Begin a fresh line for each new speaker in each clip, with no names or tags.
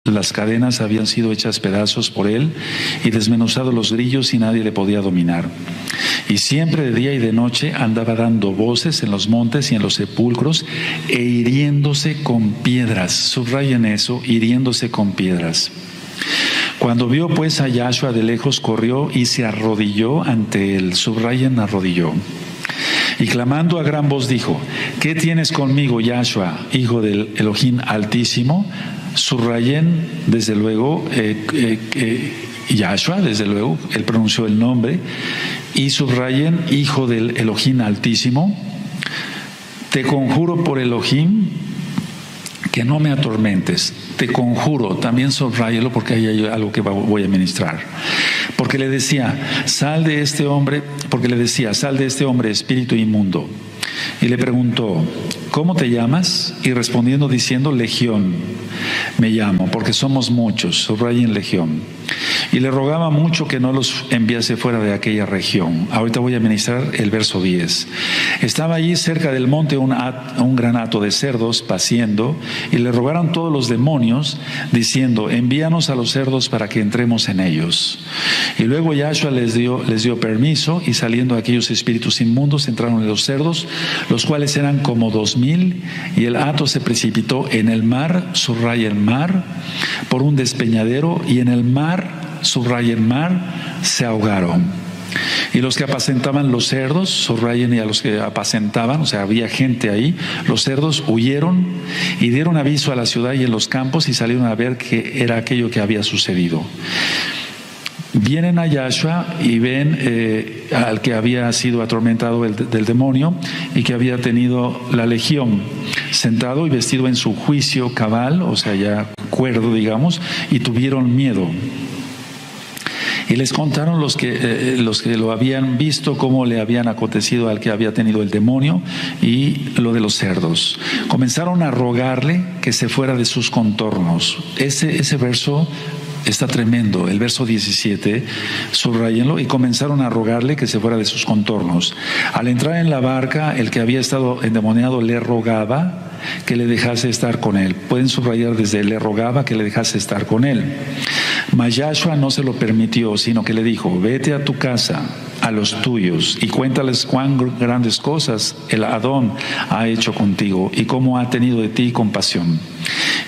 Las cadenas habían sido hechas pedazos por él y desmenuzados los grillos y nadie le podía dominar. Y siempre de día y de noche andaba dando voces en los montes y en los sepulcros e hiriéndose con piedras. Subrayen eso, hiriéndose con piedras. Cuando vio pues a Yahshua de lejos, corrió y se arrodilló ante él. Subrayen, arrodilló. Y clamando a gran voz dijo: ¿Qué tienes conmigo, Yahshua, hijo del Elohim Altísimo? Subrayen, desde luego, Yahshua, desde luego, él pronunció el nombre. Y subrayen, hijo del Elohim Altísimo. Te conjuro por Elohim que no me atormentes. Te conjuro, también subráyelo porque ahí hay algo que voy a ministrar. Porque le decía, sal de este hombre, espíritu inmundo. Y le preguntó, ¿cómo te llamas? Y respondiendo diciendo, Legión me llamo, porque somos muchos. Subrayen Legión. Y le rogaba mucho que no los enviase fuera de aquella región. Ahorita voy a ministrar el verso 10. Estaba allí cerca del monte un gran hato de cerdos paciendo, y le rogaron todos los demonios, diciendo, envíanos a los cerdos para que entremos en ellos. Y luego Yahshua les dio permiso, y saliendo aquellos espíritus inmundos entraron en los cerdos, los cuales eran como 2000, y el hato se precipitó en el mar, subraya el mar, por un despeñadero, y en el mar, subraya el mar, se ahogaron. Y los que apacentaban los cerdos, subrayen, y a los que apacentaban, o sea, había gente ahí, los cerdos huyeron y dieron aviso a la ciudad y en los campos y salieron a ver qué era aquello que había sucedido. Vienen a Yahshua y ven al que había sido atormentado del demonio y que había tenido la legión, sentado y vestido en su juicio cabal, o sea, ya cuerdo, digamos, y tuvieron miedo. Y les contaron los que lo habían visto, cómo le habían acontecido al que había tenido el demonio y lo de los cerdos. Comenzaron a rogarle que se fuera de sus contornos. Ese verso está tremendo, el verso 17, subrayenlo. Y comenzaron a rogarle que se fuera de sus contornos. Al entrar en la barca, el que había estado endemoniado le rogaba que le dejase estar con él. Pueden subrayar desde le rogaba que le dejase estar con él. Mas Yahshua no se lo permitió, sino que le dijo, vete a tu casa, a los tuyos, y cuéntales cuán grandes cosas el Adón ha hecho contigo y cómo ha tenido de ti compasión.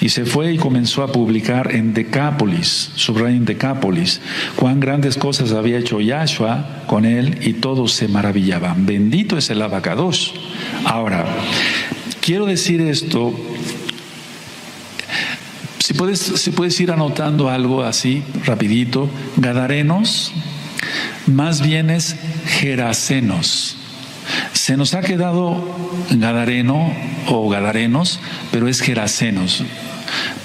Y se fue y comenzó a publicar en Decápolis, subrayen Decápolis, cuán grandes cosas había hecho Yahshua con él, y todos se maravillaban. Bendito es el Abacados. Ahora, quiero decir esto. Si puedes ir anotando algo así, rapidito. Gadarenos, más bien es gerasenos. Se nos ha quedado gadareno o gadarenos, pero es gerasenos,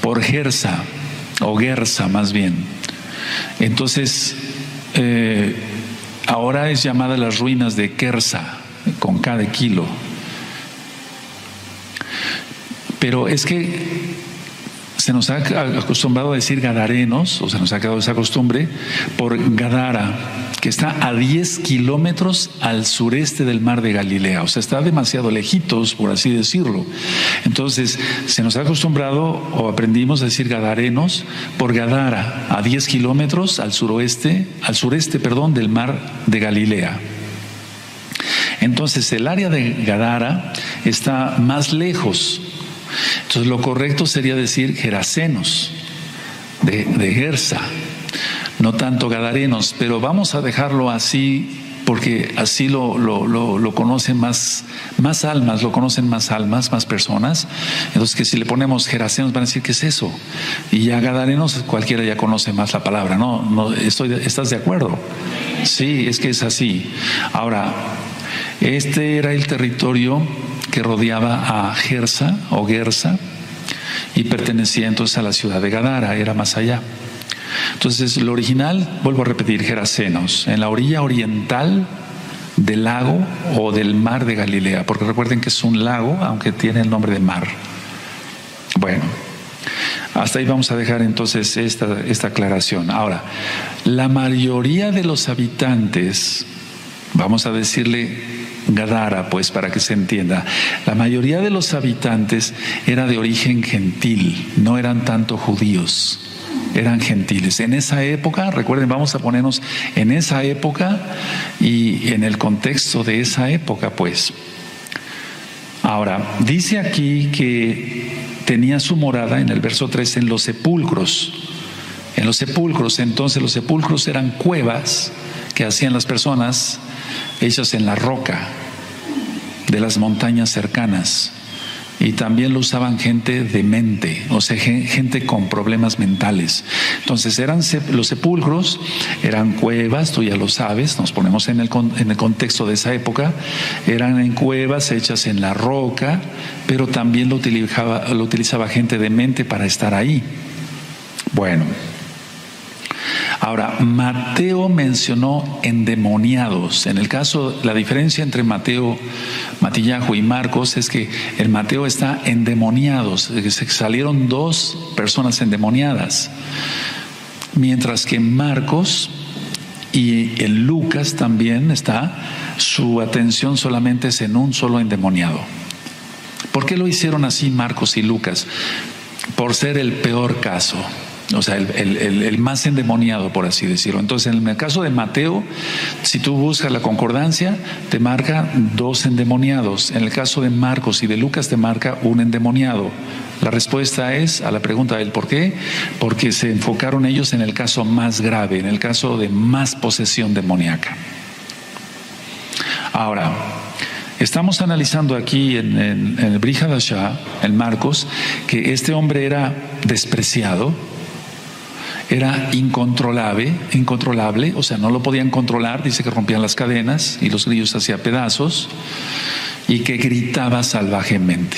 por Gersa, o Gersa más bien. Entonces, ahora es llamada las ruinas de Kersa, con K de kilo. Pero es que se nos ha acostumbrado a decir gadarenos, o se nos ha quedado esa costumbre, por Gadara, que está a 10 kilómetros al sureste del mar de Galilea, o sea, está demasiado lejitos, por así decirlo. Entonces, se nos ha acostumbrado, o aprendimos a decir gadarenos, por Gadara, a 10 kilómetros al sureste del mar de Galilea. Entonces, el área de Gadara está más lejos. Entonces lo correcto sería decir gerasenos de Gersa, no tanto gadarenos, pero vamos a dejarlo así porque así lo conocen más almas, más personas. Entonces, que si le ponemos gerasenos van a decir, ¿qué es eso? Y ya gadarenos, cualquiera ya conoce más la palabra, ¿no? ¿Estás de acuerdo? Sí, es que es así. Ahora, este era el territorio que rodeaba a Gersa o Gersa y pertenecía entonces a la ciudad de Gadara, era más allá. Entonces, lo original, vuelvo a repetir, gerasenos, en la orilla oriental del lago o del mar de Galilea, porque recuerden que es un lago, aunque tiene el nombre de mar. Bueno, hasta ahí vamos a dejar entonces esta aclaración. Ahora, la mayoría de los habitantes, vamos a decirle Gadara, pues, para que se entienda. La mayoría de los habitantes era de origen gentil, no eran tanto judíos, eran gentiles. En esa época, recuerden, vamos a ponernos en esa época y en el contexto de esa época, pues. Ahora, dice aquí que tenía su morada, en el verso 3, en los sepulcros. En los sepulcros, entonces los sepulcros eran cuevas que hacían las personas hechas en la roca de las montañas cercanas. Y también lo usaban gente demente, o sea, gente con problemas mentales. Entonces los sepulcros eran cuevas, tú ya lo sabes, nos ponemos en el contexto de esa época, eran en cuevas hechas en la roca, pero también lo utilizaba gente demente para estar ahí. Bueno, ahora, Mateo mencionó endemoniados. En el caso, la diferencia entre Matillahu y Marcos es que en Mateo está endemoniados, salieron 2 personas endemoniadas, mientras que en Marcos y en Lucas también su atención solamente es en un solo endemoniado. ¿Por qué lo hicieron así Marcos y Lucas? Por ser el peor caso. O sea, el más endemoniado, por así decirlo. Entonces, en el caso de Mateo, si tú buscas la concordancia, te marca 2 endemoniados. En el caso de Marcos y de Lucas, te marca 1 endemoniado. La respuesta es a la pregunta del por qué, porque se enfocaron ellos en el caso más grave, en el caso de más posesión demoníaca. Ahora, estamos analizando aquí en el Brit Hadashah, en Marcos, que este hombre era despreciado, era incontrolable, o sea, no lo podían controlar, dice que rompían las cadenas y los grillos hacía pedazos, y que gritaba salvajemente.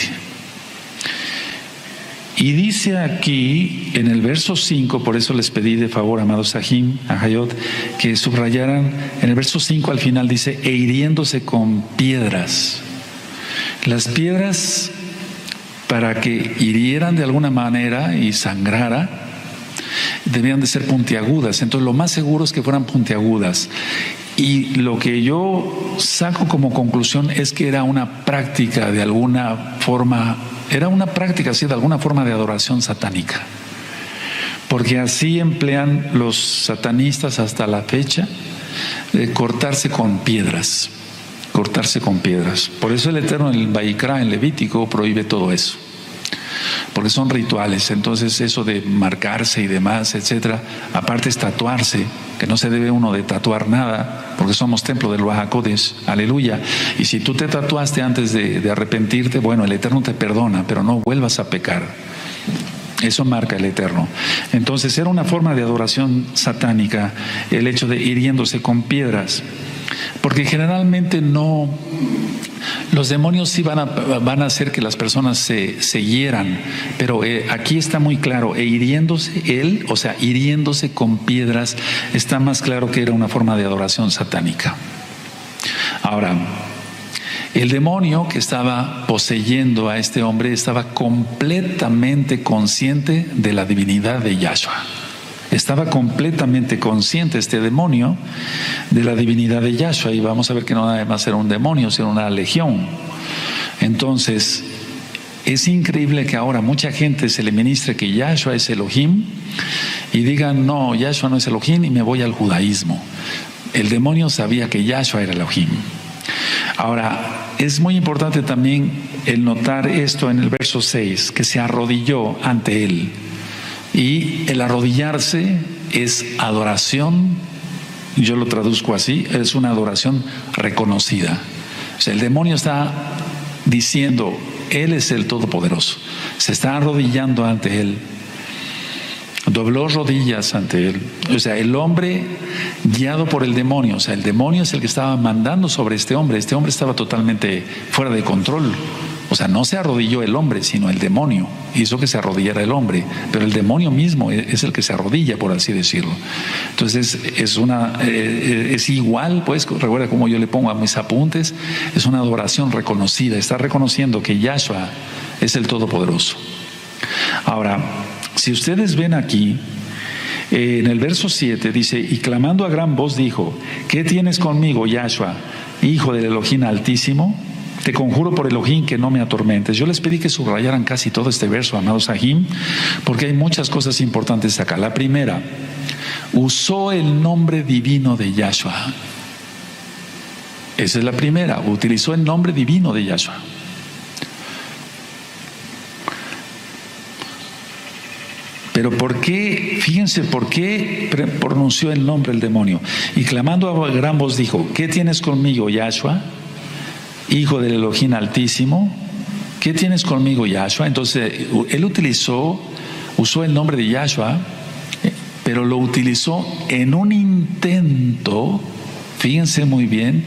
Y dice aquí en el verso 5, por eso les pedí de favor, amados Sahim, a Hayot, que subrayaran, en el verso 5 al final dice, e hiriéndose con piedras. Las piedras, para que hirieran de alguna manera y sangrara, debían de ser puntiagudas. Entonces lo más seguro es que fueran puntiagudas. Y lo que yo saco como conclusión es que era una práctica de alguna forma, de alguna forma de adoración satánica. Porque así emplean los satanistas hasta la fecha, cortarse con piedras. Por eso el Eterno en el Vayikra, en Levítico, prohíbe todo eso. Porque son rituales. Entonces eso de marcarse y demás, etcétera, aparte es tatuarse, que no se debe uno de tatuar nada, porque somos templo del Ruach HaKodesh, aleluya. Y si tú te tatuaste antes de arrepentirte, bueno, el Eterno te perdona, pero no vuelvas a pecar. Eso marca el Eterno. Entonces era una forma de adoración satánica el hecho de hiriéndose con piedras, porque generalmente no. Los demonios sí van a hacer que las personas se hieran, pero aquí está muy claro, hiriéndose con piedras, está más claro que era una forma de adoración satánica. Ahora, el demonio que estaba poseyendo a este hombre estaba completamente consciente de la divinidad de Yahshua. Estaba completamente consciente este demonio de la divinidad de Yahshua, y vamos a ver que no nada más era un demonio, sino una legión. Entonces, es increíble que ahora mucha gente se le ministre que Yahshua es Elohim y digan, no, Yahshua no es Elohim, y me voy al judaísmo. El demonio sabía que Yahshua era Elohim. Ahora, es muy importante también el notar esto en el verso 6, que se arrodilló ante él. Y el arrodillarse es adoración, yo lo traduzco así, es una adoración reconocida. O sea, el demonio está diciendo, Él es el Todopoderoso, se está arrodillando ante Él, dobló rodillas ante Él. O sea, el hombre guiado por el demonio, o sea, el demonio es el que estaba mandando sobre este hombre estaba totalmente fuera de control. O sea, no se arrodilló el hombre, sino el demonio hizo que se arrodillara el hombre, pero el demonio mismo es el que se arrodilla, por así decirlo. Entonces es igual, pues, recuerda cómo yo le pongo a mis apuntes, es una adoración reconocida, está reconociendo que Yahshua es el Todopoderoso. Ahora, si ustedes ven aquí, en el verso 7 dice, y clamando a gran voz dijo, ¿qué tienes conmigo, Yahshua, hijo del Elohim Altísimo, te conjuro por Elohim que no me atormentes. Yo les pedí que subrayaran casi todo este verso, amados Sahim, porque hay muchas cosas importantes acá. La primera, usó el nombre divino de Yahshua. Esa es la primera, utilizó el nombre divino de Yahshua. Pero ¿por qué? Fíjense, ¿por qué pronunció el nombre el demonio? Y clamando a gran voz dijo, ¿qué tienes conmigo, Yahshua, hijo del Elohim Altísimo? ¿Qué tienes conmigo, Yahshua? Entonces, él usó el nombre de Yahshua, pero lo utilizó en un intento, fíjense muy bien,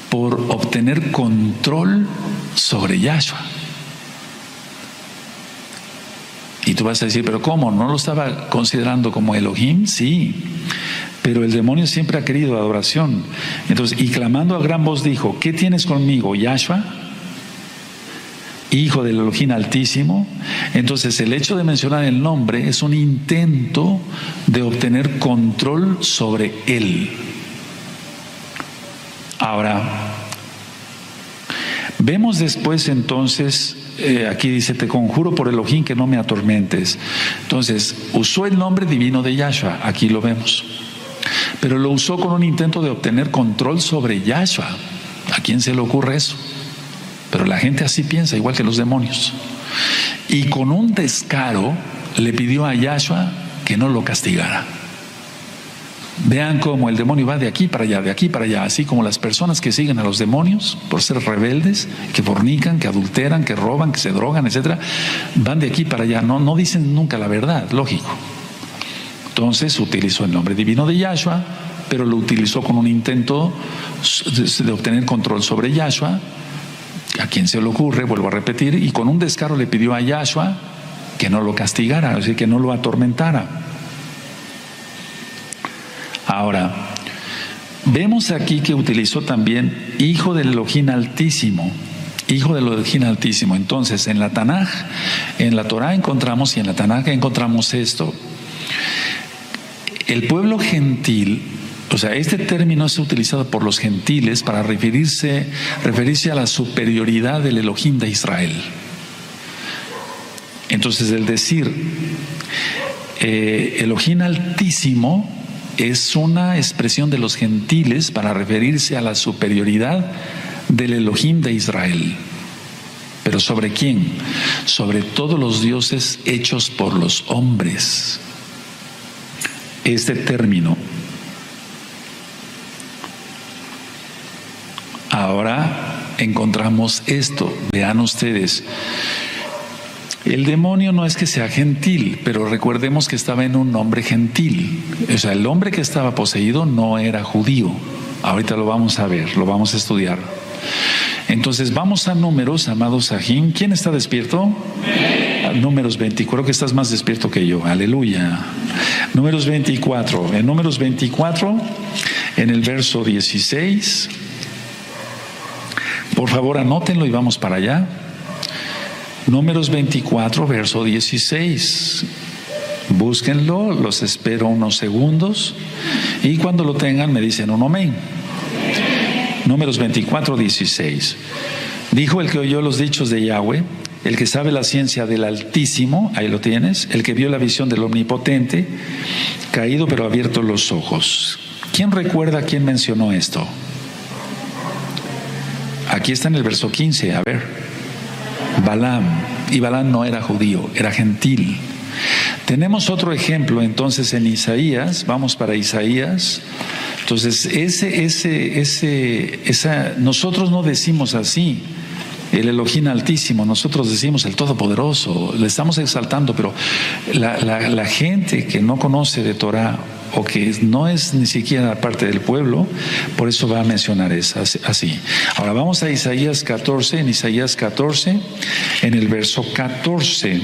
por obtener control sobre Yahshua. Y tú vas a decir, ¿pero cómo? ¿No lo estaba considerando como Elohim? Sí, pero el demonio siempre ha querido adoración. Entonces, y clamando a gran voz dijo, ¿qué tienes conmigo, Yahshua, hijo del Elohim Altísimo? Entonces, el hecho de mencionar el nombre es un intento de obtener control sobre él. Ahora, vemos después entonces, aquí dice, te conjuro por Elohim que no me atormentes. Entonces, usó el nombre divino de Yahshua, aquí lo vemos. Pero lo usó con un intento de obtener control sobre Yahshua. ¿A quién se le ocurre eso? Pero la gente así piensa, igual que los demonios. Y con un descaro le pidió a Yahshua que no lo castigara. Vean cómo el demonio va de aquí para allá, así como las personas que siguen a los demonios por ser rebeldes, que fornican, que adulteran, que roban, que se drogan, etcétera, van de aquí para allá, no dicen nunca la verdad, lógico. Entonces utilizó el nombre divino de Yahshua, pero lo utilizó con un intento de obtener control sobre Yahshua. ¿A quién se le ocurre? Vuelvo a repetir, y con un descaro le pidió a Yahshua que no lo castigara, es decir, que no lo atormentara. Ahora, vemos aquí que utilizó también hijo del Elohim Altísimo, hijo del Elohim Altísimo. Entonces, en la Tanaj, en la Torah encontramos, y en la Tanaj encontramos esto. El pueblo gentil, o sea, este término es utilizado por los gentiles para referirse a la superioridad del Elohim de Israel. Entonces, el decir Elohim Altísimo es una expresión de los gentiles para referirse a la superioridad del Elohim de Israel. ¿Pero sobre quién? Sobre todos los dioses hechos por los hombres. Este término. Ahora encontramos esto. Vean ustedes. El demonio no es que sea gentil, pero recordemos que estaba en un hombre gentil. O sea, el hombre que estaba poseído no era judío. Ahorita lo vamos a ver, lo vamos a estudiar. Entonces vamos a Números, amados Sahim. ¿Quién está despierto? Números 24, creo que estás más despierto que yo. Aleluya. Números 24. En Números 24, en el verso 16. Por favor, anótenlo y vamos para allá. Números 24, verso 16. Búsquenlo, los espero unos segundos y cuando lo tengan me dicen un amén. Números 24, 16. Dijo el que oyó los dichos de Yahweh, el que sabe la ciencia del Altísimo, ahí lo tienes, el que vio la visión del Omnipotente, caído pero abierto los ojos. ¿Quién recuerda quién mencionó esto? Aquí está en el verso 15, a ver. Balaam, y Balaam no era judío, era gentil. Tenemos otro ejemplo entonces en Isaías, vamos para Isaías. Entonces nosotros no decimos así, el Elohim Altísimo, nosotros decimos el Todopoderoso, le estamos exaltando, pero la gente que no conoce de Torah o que no es ni siquiera parte del pueblo, por eso va a mencionar eso, así. Ahora vamos a Isaías 14, en Isaías 14, en el verso 14.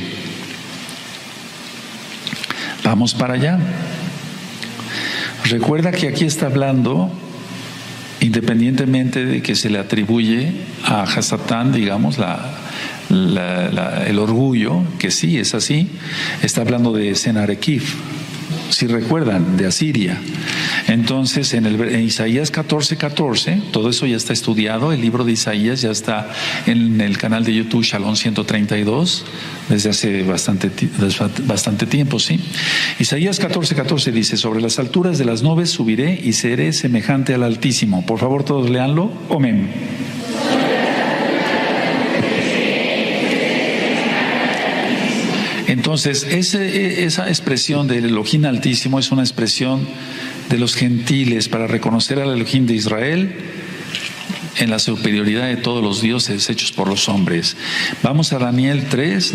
Vamos para allá. Recuerda que aquí está hablando, independientemente de que se le atribuye a Hasatán, digamos, el orgullo, que sí es así, está hablando de Senarekif, si recuerdan, de Asiria. Entonces, en Isaías 14:14, todo eso ya está estudiado, el libro de Isaías ya está en el canal de YouTube Shalom 132, desde hace bastante tiempo, ¿sí? Isaías 14:14 dice: sobre las alturas de las nubes subiré y seré semejante al Altísimo. Por favor, todos léanlo. Amén. Entonces, esa expresión del Elohim Altísimo es una expresión de los gentiles para reconocer al Elohim de Israel en la superioridad de todos los dioses hechos por los hombres. Vamos a Daniel 3,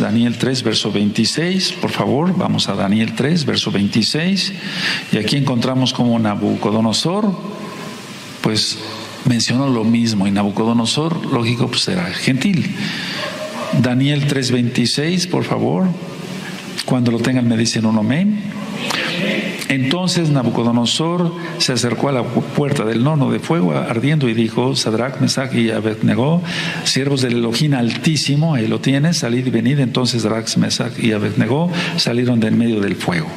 verso 26, por favor, vamos a Daniel 3, verso 26, y aquí encontramos como Nabucodonosor, pues mencionó lo mismo, y Nabucodonosor, lógico, pues era gentil. Daniel 3, 26, por favor, cuando lo tengan me dicen un amén. Entonces Nabucodonosor se acercó a la puerta del horno de fuego ardiendo y dijo: Sadrach, Mesach y Abednego, siervos del Elohim Altísimo, ahí lo tienes, salid y venid. Entonces Sadrach, Mesach y Abednego salieron de en medio del fuego.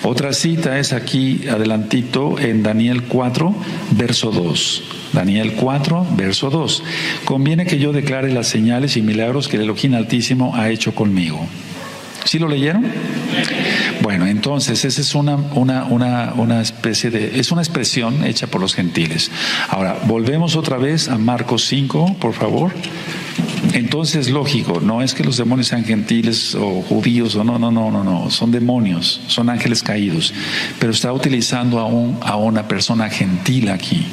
Otra cita es aquí adelantito en Daniel 4, verso 2. Daniel 4, verso 2. Conviene que yo declare las señales y milagros que el Elohim Altísimo ha hecho conmigo. ¿Sí lo leyeron? Bueno, entonces esa es una especie de, es una expresión hecha por los gentiles. Ahora, volvemos otra vez a Marcos 5, por favor. Entonces, lógico, no es que los demonios sean gentiles o judíos, o no, son demonios, son ángeles caídos, pero está utilizando a una persona gentil aquí.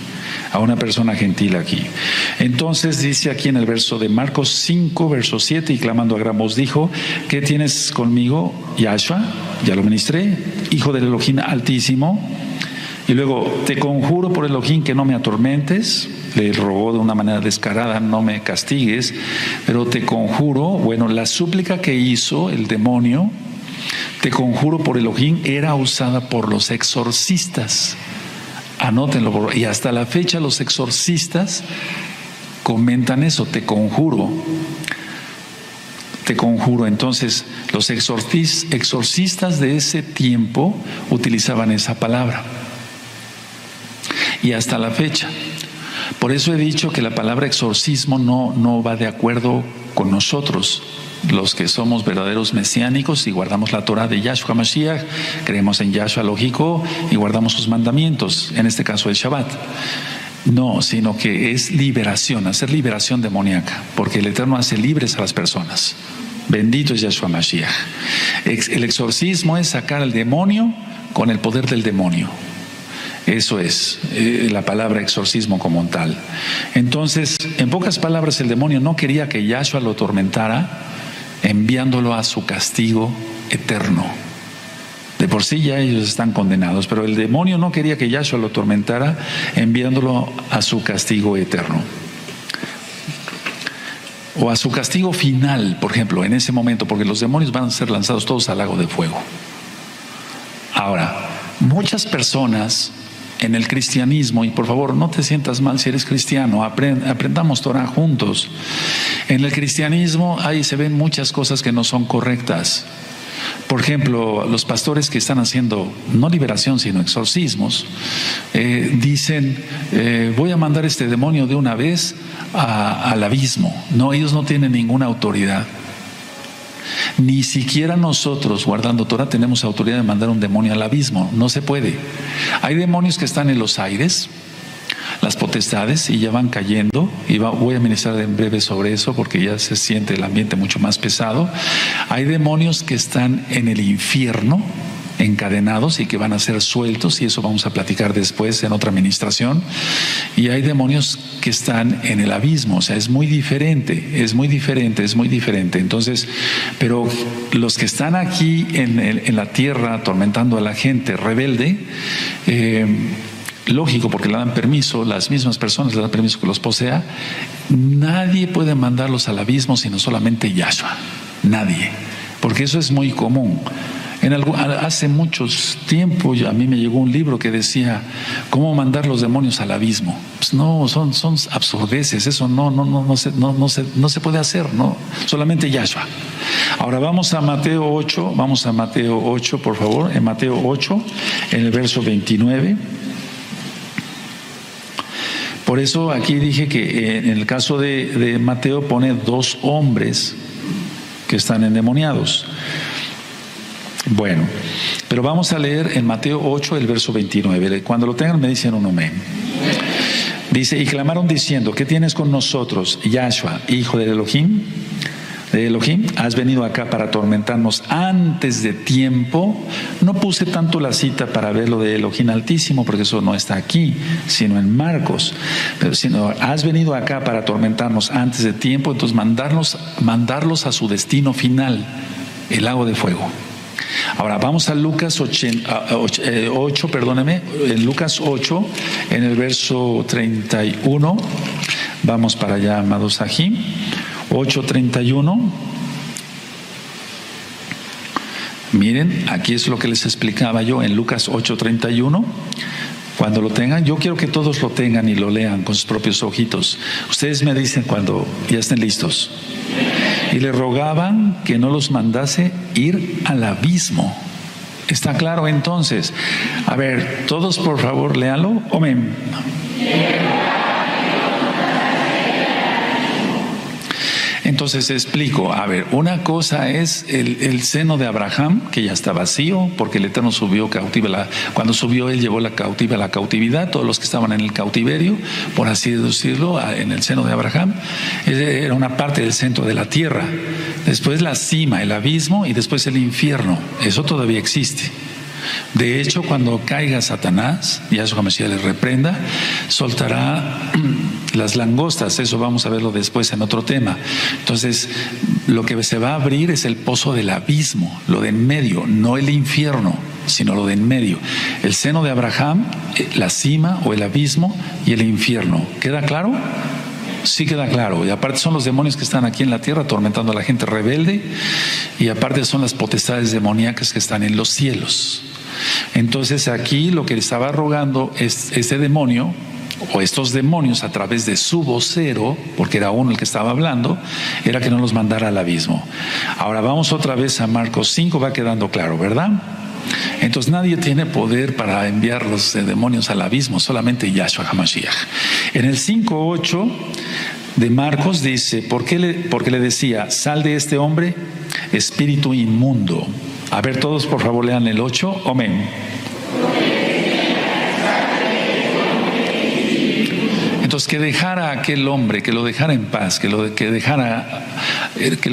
Entonces dice aquí en el verso de Marcos 5, verso 7, y clamando a gran voz dijo: ¿qué tienes conmigo, Yahshua? Ya lo ministré, hijo del Elohim Altísimo. Y luego: te conjuro por Elohim que no me atormentes. Le rogó de una manera descarada: no me castigues, pero te conjuro. Bueno, la súplica que hizo el demonio, te conjuro por Elohim, era usada por los exorcistas. Anótenlo, y hasta la fecha los exorcistas comentan eso: te conjuro. Entonces, los exorcistas de ese tiempo utilizaban esa palabra. Y hasta la fecha. Por eso he dicho que la palabra exorcismo no va de acuerdo con nosotros, los que somos verdaderos mesiánicos y guardamos la Torah de Yahshua Mashiach, creemos en Yahshua lógico y guardamos sus mandamientos, en este caso el Shabbat. No, sino que es liberación, hacer liberación demoníaca, porque el Eterno hace libres a las personas. Bendito es Yahshua Mashiach. El exorcismo es sacar al demonio con el poder del demonio. Eso es la palabra exorcismo como tal. Entonces, en pocas palabras, el demonio no quería que Yahshua lo atormentara, enviándolo a su castigo eterno. De por sí ya ellos están condenados, pero el demonio no quería que Yahshua lo atormentara, enviándolo a su castigo eterno. O a su castigo final, por ejemplo, en ese momento, porque los demonios van a ser lanzados todos al lago de fuego. Ahora, muchas personas en el cristianismo, y por favor no te sientas mal si eres cristiano, aprendamos Torah juntos. En el cristianismo ahí se ven muchas cosas que no son correctas. Por ejemplo, los pastores que están haciendo no liberación sino exorcismos, dicen: voy a mandar este demonio de una vez al abismo. No, ellos no tienen ninguna autoridad. Ni siquiera nosotros, guardando Torah, tenemos autoridad de mandar un demonio al abismo. No se puede. Hay demonios que están en los aires, las potestades, y ya van cayendo, y voy a ministrar en breve sobre eso porque ya se siente el ambiente mucho más pesado. Hay demonios que están en el infierno, encadenados, y que van a ser sueltos, y eso vamos a platicar después en otra ministración. Y hay demonios que están en el abismo, o sea, es muy diferente. Entonces, pero los que están aquí en la tierra atormentando a la gente rebelde, lógico, porque le dan permiso, las mismas personas le dan permiso que los posea. Nadie puede mandarlos al abismo sino solamente Yahshua. Nadie, porque eso es muy común. Hace muchos tiempos a mí me llegó un libro que decía cómo mandar los demonios al abismo. Pues no, son absurdeces. Eso no se puede hacer, no, solamente Yahshua. Ahora vamos a Mateo 8, por favor, en Mateo 8, en el verso 29. Por eso aquí dije que en el caso de Mateo pone 2 hombres que están endemoniados. Bueno, pero vamos a leer en Mateo 8 el verso 29. Cuando lo tengan me dicen un amén. Dice, y clamaron diciendo, ¿qué tienes con nosotros, Yahshua, hijo de Elohim? ¿Has venido acá para atormentarnos antes de tiempo? No puse tanto la cita para ver lo de Elohim Altísimo, porque eso no está aquí, sino en Marcos. Pero sino, has venido acá para atormentarnos antes de tiempo, entonces mandarlos a su destino final, el lago de fuego. Ahora vamos a Lucas 8, en Lucas 8, en el verso 31. Vamos para allá, amados ají. 8:31. Miren, aquí es lo que les explicaba yo en Lucas 8:31. Cuando lo tengan, yo quiero que todos lo tengan y lo lean con sus propios ojitos. Ustedes me dicen cuando ya estén listos. Y le rogaban que no los mandase ir al abismo. ¿Está claro entonces? A ver, todos por favor, léanlo. Amén. Entonces explico, a ver, una cosa es el seno de Abraham, que ya está vacío, porque el Eterno subió cautiva, cuando subió él llevó la cautiva a la cautividad, todos los que estaban en el cautiverio, por así decirlo, en el seno de Abraham, era una parte del centro de la tierra. Después la cima, el abismo, y después el infierno, eso todavía existe. De hecho, cuando caiga Satanás, Yahshua Mashiach le reprenda, soltará las langostas. Eso vamos a verlo después en otro tema. Entonces, lo que se va a abrir es el pozo del abismo, lo de en medio, no el infierno, sino lo de en medio. El seno de Abraham, la cima o el abismo y el infierno. ¿Queda claro? Sí queda claro. Y aparte son los demonios que están aquí en la tierra atormentando a la gente rebelde, y aparte son las potestades demoníacas que están en los cielos. Entonces aquí lo que le estaba rogando es este demonio, o estos demonios, a través de su vocero, porque era uno el que estaba hablando, era que no los mandara al abismo. Ahora vamos otra vez a Marcos 5, va quedando claro, ¿verdad? Entonces nadie tiene poder para enviar los demonios al abismo, solamente Yahshua HaMashiach. En el 5:8 de Marcos dice, porque le decía, sal de este hombre, espíritu inmundo. A ver, todos por favor lean el 8, amén. Entonces que dejara a aquel hombre, que lo dejara en paz, que lo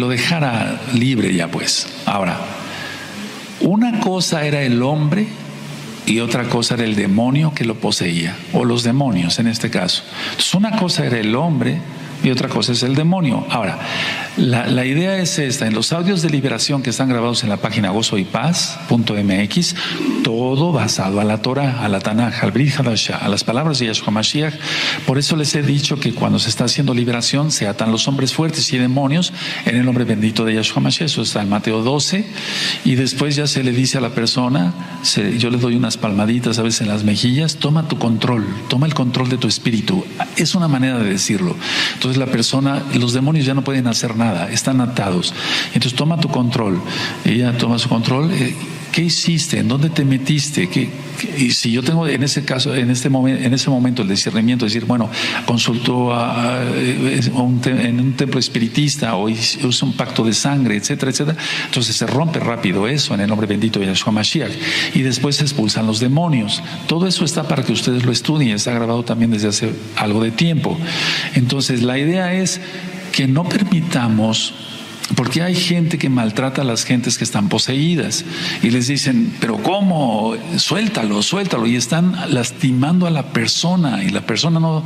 dejara libre ya pues. Ahora, una cosa era el hombre y otra cosa era el demonio que lo poseía, o los demonios en este caso. Entonces una cosa era el hombre y otra cosa es el demonio. Ahora, la idea es esta: en los audios de liberación que están grabados en la página gozoypaz.mx, todo basado a la Torah, a la Tanaj, al Brit Hadashah, a las palabras de Yahshua Mashiach. Por eso les he dicho que cuando se está haciendo liberación se atan los hombres fuertes y demonios en el nombre bendito de Yahshua Mashiach. Eso está en Mateo 12, y después ya se le dice a la persona, yo le doy unas palmaditas a veces en las mejillas, toma tu control, toma el control de tu espíritu. Es una manera de decirlo. Entonces la persona, los demonios ya no pueden hacer nada, están atados. Entonces toma tu control. Ella toma su control. ¿Qué hiciste? ¿En dónde te metiste? Y si yo tengo en ese caso, en ese momento el discernimiento, decir, bueno, consultó en un templo espiritista o hizo un pacto de sangre, etcétera, etcétera. Entonces se rompe rápido eso en el nombre bendito de Yahshua Mashiach, y después se expulsan los demonios. Todo eso está para que ustedes lo estudien, está grabado también desde hace algo de tiempo. Entonces la idea es que no permitamos, porque hay gente que maltrata a las gentes que están poseídas y les dicen, pero ¿cómo? Suéltalo, y están lastimando a la persona, y la persona no,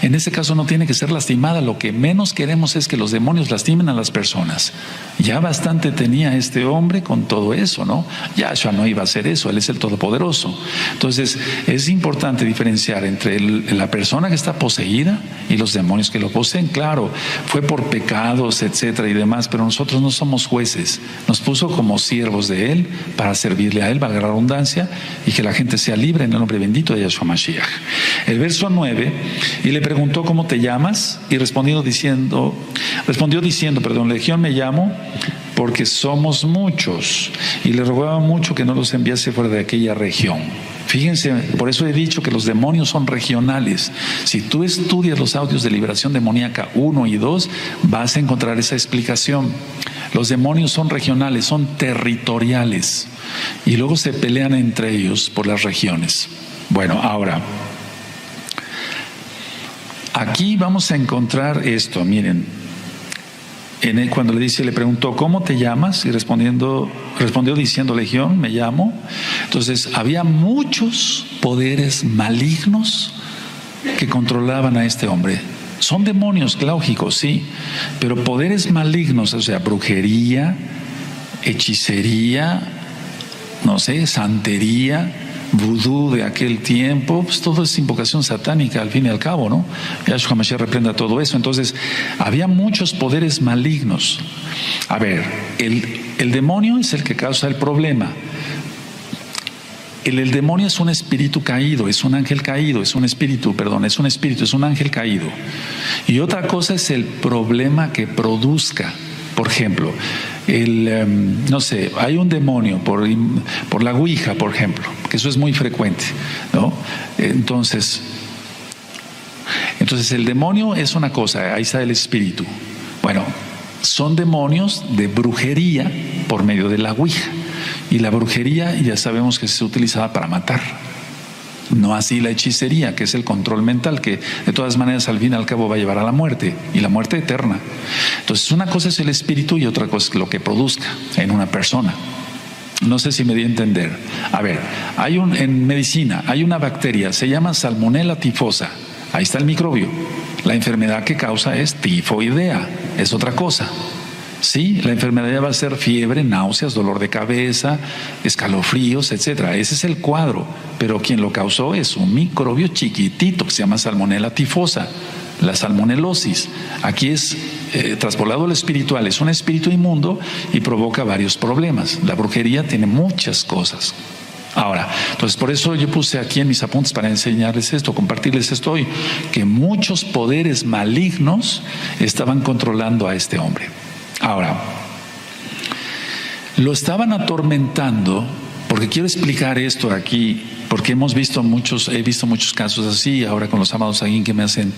en ese caso no tiene que ser lastimada. Lo que menos queremos es que los demonios lastimen a las personas. Ya bastante tenía este hombre con todo eso, ¿no? Yahshua no iba a hacer eso, él es el Todopoderoso. Entonces es importante diferenciar entre la persona que está poseída y los demonios que lo poseen. Claro, fue por pecados, etcétera y demás, pero nosotros no somos jueces. Nos puso como siervos de él para servirle a él, valga la redundancia, y que la gente sea libre en el nombre bendito de Yahshua Mashiach. El verso 9, y le preguntó, ¿cómo te llamas? Y respondió diciendo, Legión me llamo, porque somos muchos. Y le rogaba mucho que no los enviase fuera de aquella región. Fíjense, por eso he dicho que los demonios son regionales. Si tú estudias los audios de liberación demoníaca 1 y 2, vas a encontrar esa explicación. Los demonios son regionales, son territoriales, y luego se pelean entre ellos por las regiones. Bueno, ahora, aquí vamos a encontrar esto, miren. Cuando le preguntó, ¿cómo te llamas? Y respondió diciendo, Legión, me llamo. Entonces, había muchos poderes malignos que controlaban a este hombre. Son demonios, lógico, sí, pero poderes malignos, o sea, brujería, hechicería, no sé, santería, vudú de aquel tiempo, pues todo es invocación satánica al fin y al cabo, ¿no? Yahshua HaMashiach reprenda todo eso. Entonces, había muchos poderes malignos. A ver, el demonio es el que causa el problema. El demonio es un espíritu caído, es un ángel caído, es un espíritu, es un ángel caído. Y otra cosa es el problema que produzca. Por ejemplo, no sé, hay un demonio por la ouija, por ejemplo, que eso es muy frecuente, ¿no? Entonces el demonio es una cosa, ahí está el espíritu. Bueno, son demonios de brujería por medio de la ouija. Y la brujería ya sabemos que se utilizaba para matar. No así la hechicería, que es el control mental, que de todas maneras al fin y al cabo va a llevar a la muerte, y la muerte eterna. Entonces una cosa es el espíritu y otra cosa es lo que produzca en una persona. No sé si me di a entender. A ver, en medicina hay una bacteria, se llama Salmonella tifosa. Ahí está el microbio. La enfermedad que causa es tifoidea, es otra cosa. Sí, la enfermedad va a ser fiebre, náuseas, dolor de cabeza, escalofríos, etcétera. Ese es el cuadro, pero quien lo causó es un microbio chiquitito que se llama Salmonella tifosa, la salmonelosis. Aquí es traspolado al espiritual, es un espíritu inmundo y provoca varios problemas. La brujería tiene muchas cosas. Ahora, entonces por eso yo puse aquí en mis apuntes para enseñarles esto, compartirles esto hoy, que muchos poderes malignos estaban controlando a este hombre. Ahora, lo estaban atormentando, porque quiero explicar esto aquí, porque he visto muchos casos así, ahora con los amados aquí que me hacen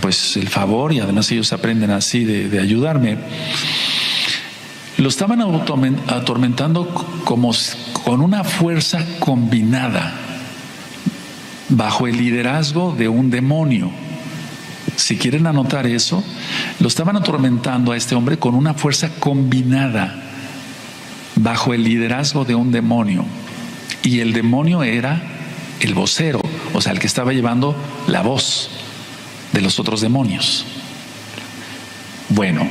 pues el favor, y además ellos aprenden así de ayudarme. Lo estaban atormentando con una fuerza combinada, bajo el liderazgo de un demonio. Si quieren anotar eso, lo estaban atormentando a este hombre con una fuerza combinada bajo el liderazgo de un demonio. Y el demonio era el vocero, o sea, el que estaba llevando la voz de los otros demonios. Bueno,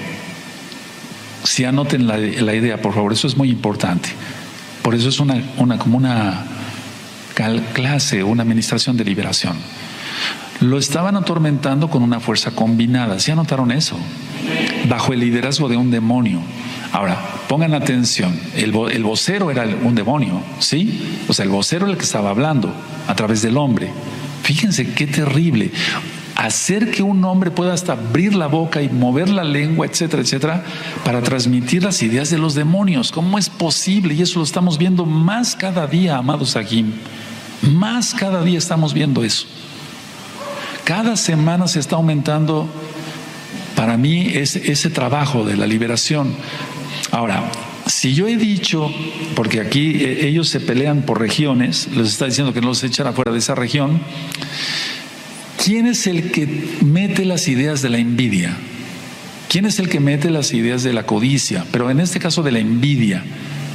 si anoten la idea, por favor, eso es muy importante. Por eso es como una clase, una administración de liberación. Lo estaban atormentando con una fuerza combinada. ¿Sí anotaron eso? Bajo el liderazgo de un demonio. Ahora, pongan atención. El vocero era un demonio, ¿sí? O sea, el vocero era el que estaba hablando a través del hombre. Fíjense qué terrible. Hacer que un hombre pueda hasta abrir la boca y mover la lengua, etcétera, etcétera, para transmitir las ideas de los demonios. ¿Cómo es posible? Y eso lo estamos viendo más cada día, amados Sahim. Más cada día estamos viendo eso. Cada semana se está aumentando para mí ese trabajo de la liberación. Ahora, si yo he dicho, porque aquí ellos se pelean por regiones, les está diciendo que no los echan afuera de esa región, ¿quién es el que mete las ideas de la envidia? ¿Quién es el que mete las ideas de la codicia? Pero en este caso de la envidia,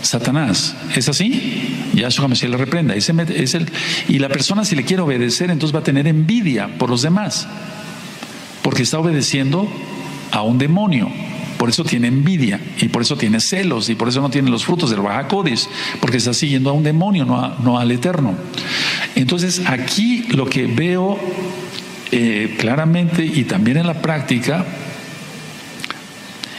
Satanás. ¿Es así? Yahshua HaMashiach le reprenda. Y la persona, si le quiere obedecer, entonces va a tener envidia por los demás, porque está obedeciendo a un demonio. Por eso tiene envidia, y por eso tiene celos, y por eso no tiene los frutos del Ruach HaKodesh, porque está siguiendo a un demonio, no al Eterno. Entonces aquí lo que veo claramente, y también en la práctica,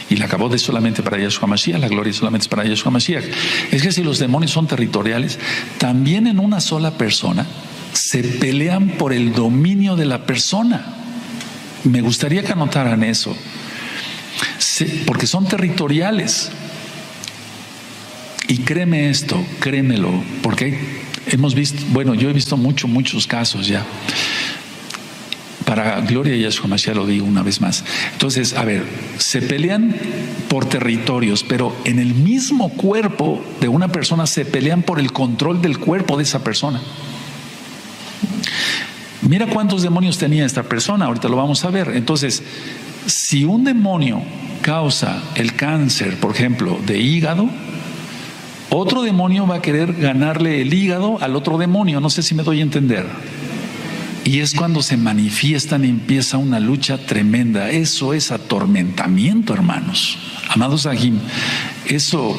y la acabó de solamente para Yahshua HaMashiach, la gloria solamente es para Yahshua HaMashiach, es que si los demonios son territoriales, también en una sola persona se pelean por el dominio de la persona. Me gustaría que anotaran eso, porque son territoriales. Y créeme esto, créemelo, porque Hemos visto, bueno, yo he visto muchos casos ya. Para gloria de Yahshua Mashiach lo digo una vez más. Entonces, a ver, se pelean por territorios, pero en el mismo cuerpo de una persona se pelean por el control del cuerpo de esa persona. Mira cuántos demonios tenía esta persona, ahorita lo vamos a ver. Entonces, si un demonio causa el cáncer, por ejemplo, de hígado, otro demonio va a querer ganarle el hígado al otro demonio. No sé si me doy a entender. Y es cuando se manifiestan y empieza una lucha tremenda. Eso es atormentamiento, hermanos. Amados Sahim, eso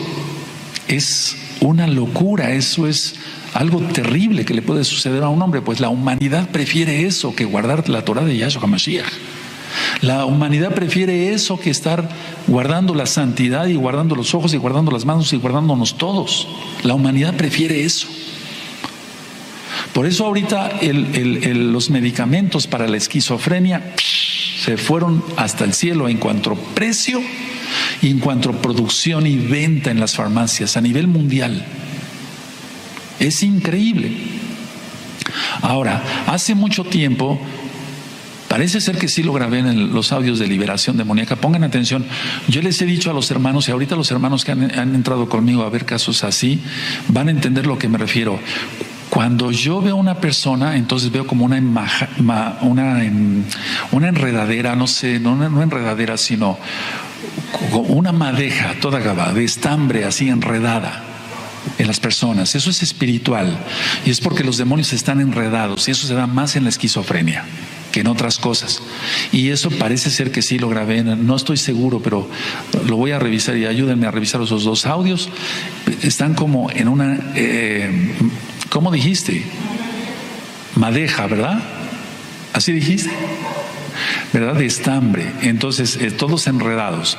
es una locura, eso es algo terrible que le puede suceder a un hombre, pues la humanidad prefiere eso que guardar la Torah de Yahshua HaMashiach. La humanidad prefiere eso que estar guardando la santidad y guardando los ojos y guardando las manos y guardándonos todos. La humanidad prefiere eso. Por eso ahorita los medicamentos para la esquizofrenia se fueron hasta el cielo en cuanto a precio y en cuanto a producción y venta en las farmacias a nivel mundial. Es increíble. Ahora, hace mucho tiempo, parece ser que sí lo grabé en los audios de liberación demoníaca. Pongan atención, yo les he dicho a los hermanos, y ahorita los hermanos que han entrado conmigo a ver casos así, van a entender lo que me refiero. Cuando yo veo una persona, entonces veo como una enredadera, no sé, no enredadera, sino una madeja toda gaba, de estambre así enredada en las personas. Eso es espiritual y es porque los demonios están enredados y eso se da más en la esquizofrenia que en otras cosas. Y eso parece ser que sí lo grabé, no estoy seguro, pero lo voy a revisar y ayúdenme a revisar esos dos audios. Están como en una... ¿cómo dijiste? Madeja, ¿verdad? ¿Así dijiste? ¿Verdad? De estambre. Entonces, todos enredados.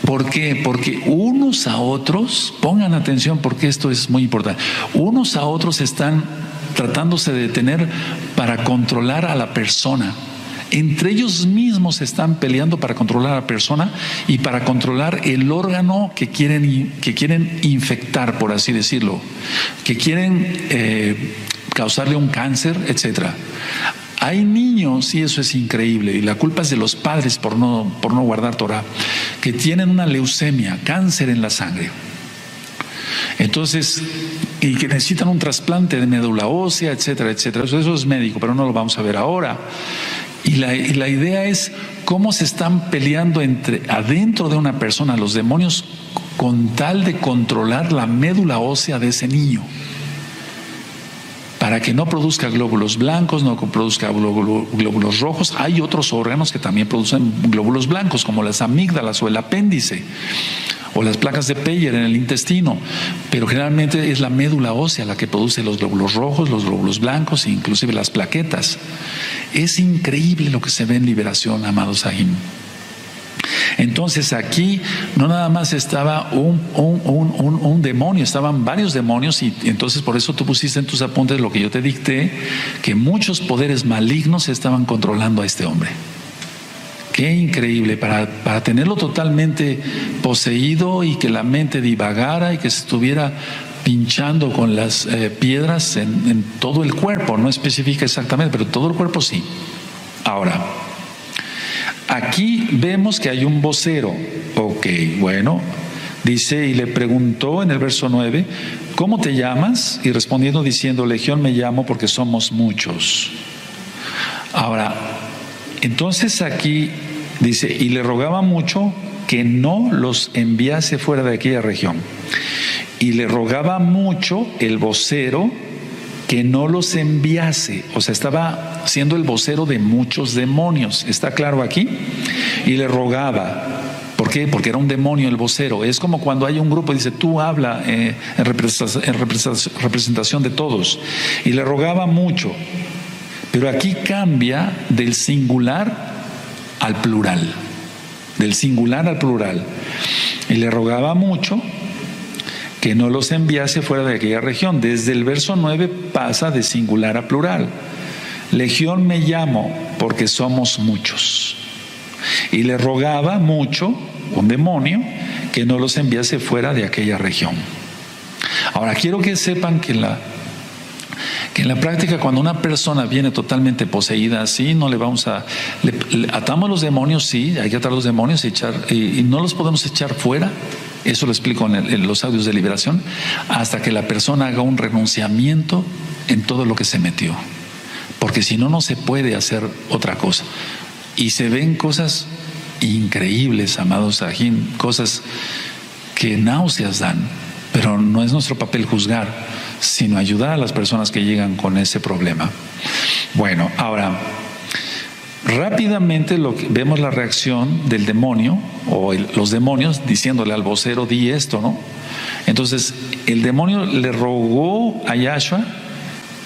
¿Por qué? Porque unos a otros, pongan atención porque esto es muy importante, unos a otros están tratándose de detener para controlar a la persona. Entre ellos mismos están peleando para controlar a la persona y para controlar el órgano que quieren infectar, por así decirlo, que quieren causarle un cáncer, etcétera. Hay niños, y eso es increíble, y la culpa es de los padres por no guardar Torah, que tienen una leucemia, cáncer en la sangre. Entonces, y que necesitan un trasplante de médula ósea, etcétera, etcétera. Eso es médico, pero no lo vamos a ver ahora. Y la idea es cómo se están peleando adentro de una persona los demonios con tal de controlar la médula ósea de ese niño, para que no produzca glóbulos blancos, no produzca glóbulos rojos. Hay otros órganos que también producen glóbulos blancos, como las amígdalas o el apéndice, o las placas de Peyer en el intestino, pero generalmente es la médula ósea la que produce los glóbulos rojos, los glóbulos blancos e inclusive las plaquetas. Es increíble lo que se ve en liberación, amados Sahim. Entonces aquí no nada más estaba un demonio, estaban varios demonios, y entonces por eso tú pusiste en tus apuntes lo que yo te dicté, que muchos poderes malignos estaban controlando a este hombre. Qué increíble, para tenerlo totalmente poseído y que la mente divagara y que se estuviera pinchando con las piedras en todo el cuerpo. No especifica exactamente, pero todo el cuerpo sí. Ahora, aquí vemos que hay un vocero. Ok, bueno, dice, y le preguntó en el verso 9, ¿cómo te llamas? Y respondiendo diciendo, Legión me llamo porque somos muchos. Ahora, entonces aquí dice, y le rogaba mucho que no los enviase fuera de aquella región. Y le rogaba mucho el vocero que no los enviase. O sea, estaba siendo el vocero de muchos demonios. ¿Está claro aquí? Y le rogaba. ¿Por qué? Porque era un demonio el vocero. Es como cuando hay un grupo y dice, tú habla en representación de todos. Y le rogaba mucho. Pero aquí cambia del singular al plural. Del singular al plural. Y le rogaba mucho que no los enviase fuera de aquella región. Desde el verso 9 pasa de singular a plural. Legión me llamo porque somos muchos. Y le rogaba mucho, un demonio, que no los enviase fuera de aquella región. Ahora quiero que sepan que Que en la práctica, cuando una persona viene totalmente poseída así, no le vamos a... Le atamos los demonios, sí, hay que atar los demonios y no los podemos echar fuera. Eso lo explico en los audios de liberación, hasta que la persona haga un renunciamiento en todo lo que se metió. Porque si no, no se puede hacer otra cosa. Y se ven cosas increíbles, amados Sajín, cosas que náuseas dan, pero no es nuestro papel juzgar, sino ayudar a las personas que llegan con ese problema. Bueno, ahora, rápidamente vemos la reacción del demonio, o los demonios, diciéndole al vocero, di esto, ¿no? Entonces, el demonio le rogó a Yahshua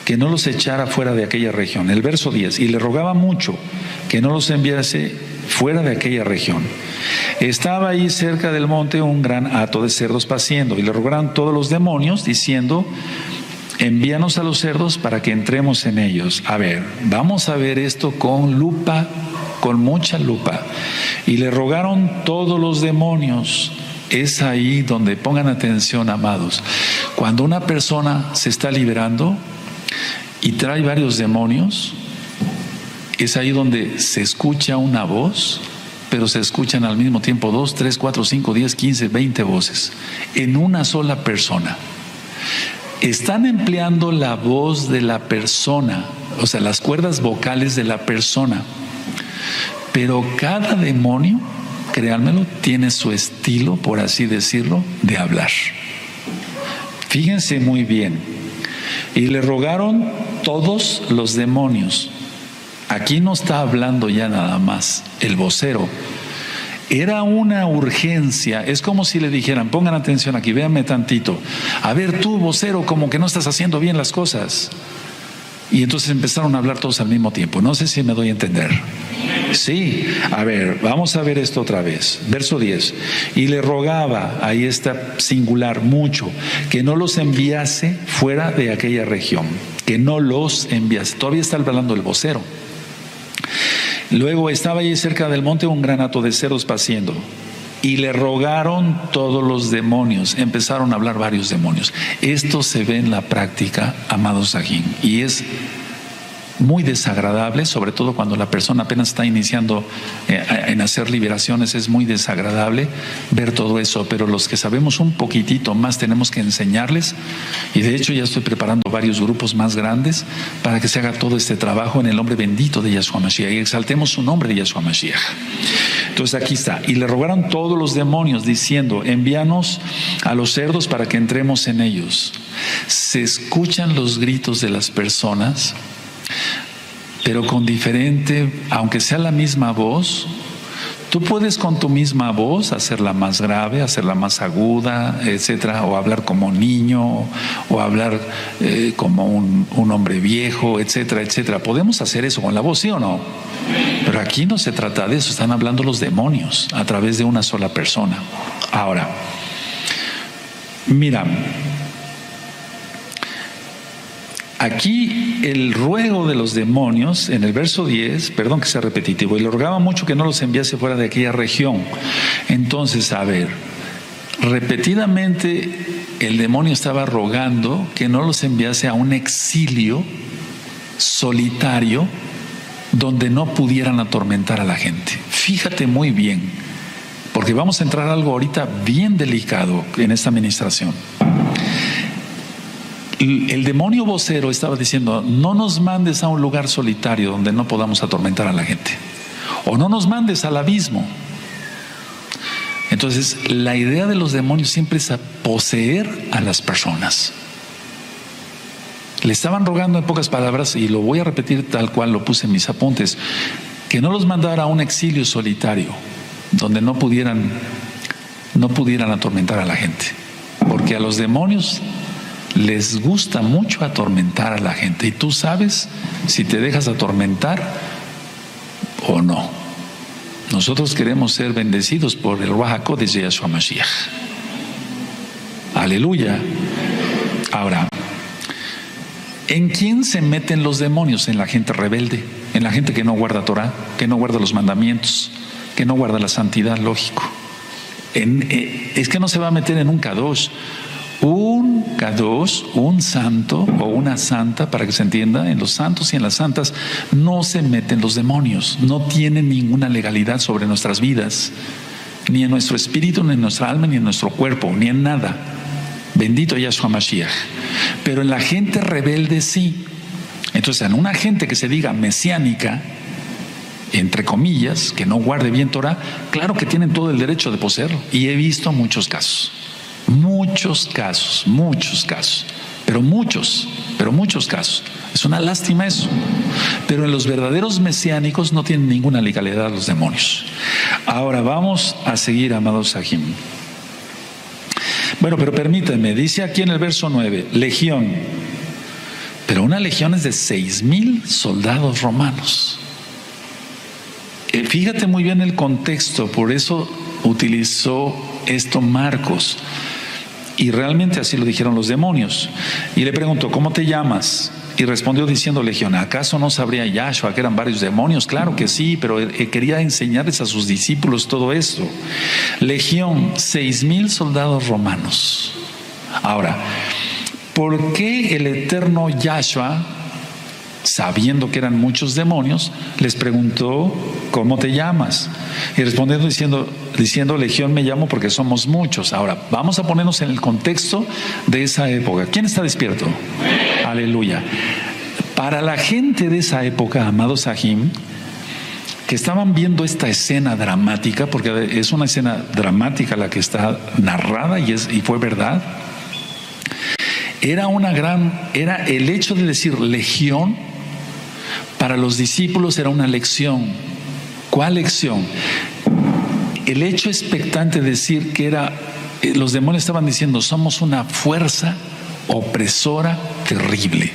que no los echara fuera de aquella región. El verso 10, y le rogaba mucho que no los enviase fuera de aquella región. Estaba ahí cerca del monte un gran hato de cerdos paciendo, y le rogaron todos los demonios, diciendo, envíanos a los cerdos para que entremos en ellos. A ver, vamos a ver esto con lupa, con mucha lupa. Y le rogaron todos los demonios. Es ahí donde pongan atención, amados. Cuando una persona se está liberando y trae varios demonios, es ahí donde se escucha una voz, pero se escuchan al mismo tiempo 2, 3, 4, 5, 10, 15, 20 voces en una sola persona. Están empleando la voz de la persona, o sea, las cuerdas vocales de la persona, pero cada demonio, créanmelo, tiene su estilo, por así decirlo, de hablar. Fíjense muy bien. Y le rogaron todos los demonios. Aquí no está hablando ya nada más el vocero. Era una urgencia. Es como si le dijeran, pongan atención aquí, véanme tantito. A ver tú, vocero, como que no estás haciendo bien las cosas. Y entonces empezaron a hablar todos al mismo tiempo. No sé si me doy a entender. Sí, a ver, vamos a ver esto otra vez. Verso 10. Y le rogaba, ahí está singular, mucho, que no los enviase fuera de aquella región. Que no los enviase. Todavía está hablando el vocero. Luego estaba allí cerca del monte un gran hato de cerdos paciendo. Y le rogaron todos los demonios. Empezaron a hablar varios demonios. Esto se ve en la práctica, amados Sajín, y es muy desagradable, sobre todo cuando la persona apenas está iniciando en hacer liberaciones. Es muy desagradable ver todo eso, pero los que sabemos un poquitito más tenemos que enseñarles, y de hecho ya estoy preparando varios grupos más grandes para que se haga todo este trabajo en el nombre bendito de Yahshua Mashiach, y exaltemos su nombre de Yahshua Mashiach. Entonces aquí está, y le rogaron todos los demonios diciendo, envíanos a los cerdos para que entremos en ellos. Se escuchan los gritos de las personas, pero con diferente, aunque sea la misma voz. Tú puedes con tu misma voz hacerla más grave, hacerla más aguda, etcétera, o hablar como niño, o hablar como un hombre viejo, etcétera, etcétera. Podemos hacer eso con la voz, ¿sí o no? Pero aquí no se trata de eso. Están hablando los demonios a través de una sola persona. Ahora, mira, aquí el ruego de los demonios, en el verso 10, perdón que sea repetitivo, y le rogaba mucho que no los enviase fuera de aquella región. Entonces, a ver, repetidamente el demonio estaba rogando que no los enviase a un exilio solitario donde no pudieran atormentar a la gente. Fíjate muy bien, porque vamos a entrar a algo ahorita bien delicado en esta administración. El demonio vocero estaba diciendo, no nos mandes a un lugar solitario donde no podamos atormentar a la gente, o no nos mandes al abismo. Entonces, la idea de los demonios siempre es a poseer a las personas. Le estaban rogando, en pocas palabras, y lo voy a repetir tal cual lo puse en mis apuntes, que no los mandara a un exilio solitario donde no pudieran atormentar a la gente, porque a los demonios les gusta mucho atormentar a la gente, y tú sabes si te dejas atormentar o no. Nosotros queremos ser bendecidos por el Ruach HaKodesh de Yahshua Mashiach. Aleluya. Ahora, ¿en quién se meten los demonios? En la gente rebelde, en la gente que no guarda Torah, que no guarda los mandamientos, que no guarda la santidad, lógico. Es que no se va a meter en un kadosh Un kadosh, un santo o una santa, para que se entienda, en los santos y en las santas no se meten los demonios, no tienen ninguna legalidad sobre nuestras vidas, ni en nuestro espíritu, ni en nuestra alma, ni en nuestro cuerpo, ni en nada. Bendito Yahshua Mashiach. Pero en la gente rebelde sí. Entonces, en una gente que se diga mesiánica, entre comillas, que no guarde bien Torah, claro que tienen todo el derecho de poseerlo. Y he visto muchos casos, pero muchos casos. Es una lástima eso. Pero en los verdaderos mesiánicos no tienen ninguna legalidad los demonios. Ahora vamos a seguir, amados Sahim. Bueno, pero permítanme, dice aquí en el verso 9, legión. Pero una legión es de 6,000 soldados romanos. Fíjate muy bien el contexto, por eso utilizó esto Marcos. Y realmente así lo dijeron los demonios. Y le preguntó, ¿cómo te llamas? Y respondió diciendo legión. ¿Acaso no sabría Yahshua que eran varios demonios? Claro que sí, pero quería enseñarles a sus discípulos todo esto. Legión, 6,000 soldados romanos. Ahora, ¿por qué el eterno Yahshua, sabiendo que eran muchos demonios, les preguntó, ¿cómo te llamas? Y respondiendo diciendo legión me llamo porque somos muchos. Ahora, vamos a ponernos en el contexto de esa época. ¿Quién está despierto? Aleluya. Para la gente de esa época, amados Sahim, que estaban viendo esta escena dramática, porque es una escena dramática la que está narrada y fue verdad, era el hecho de decir legión, para los discípulos era una lección. ¿Cuál lección? El hecho expectante de decir que los demonios estaban diciendo, somos una fuerza opresora terrible,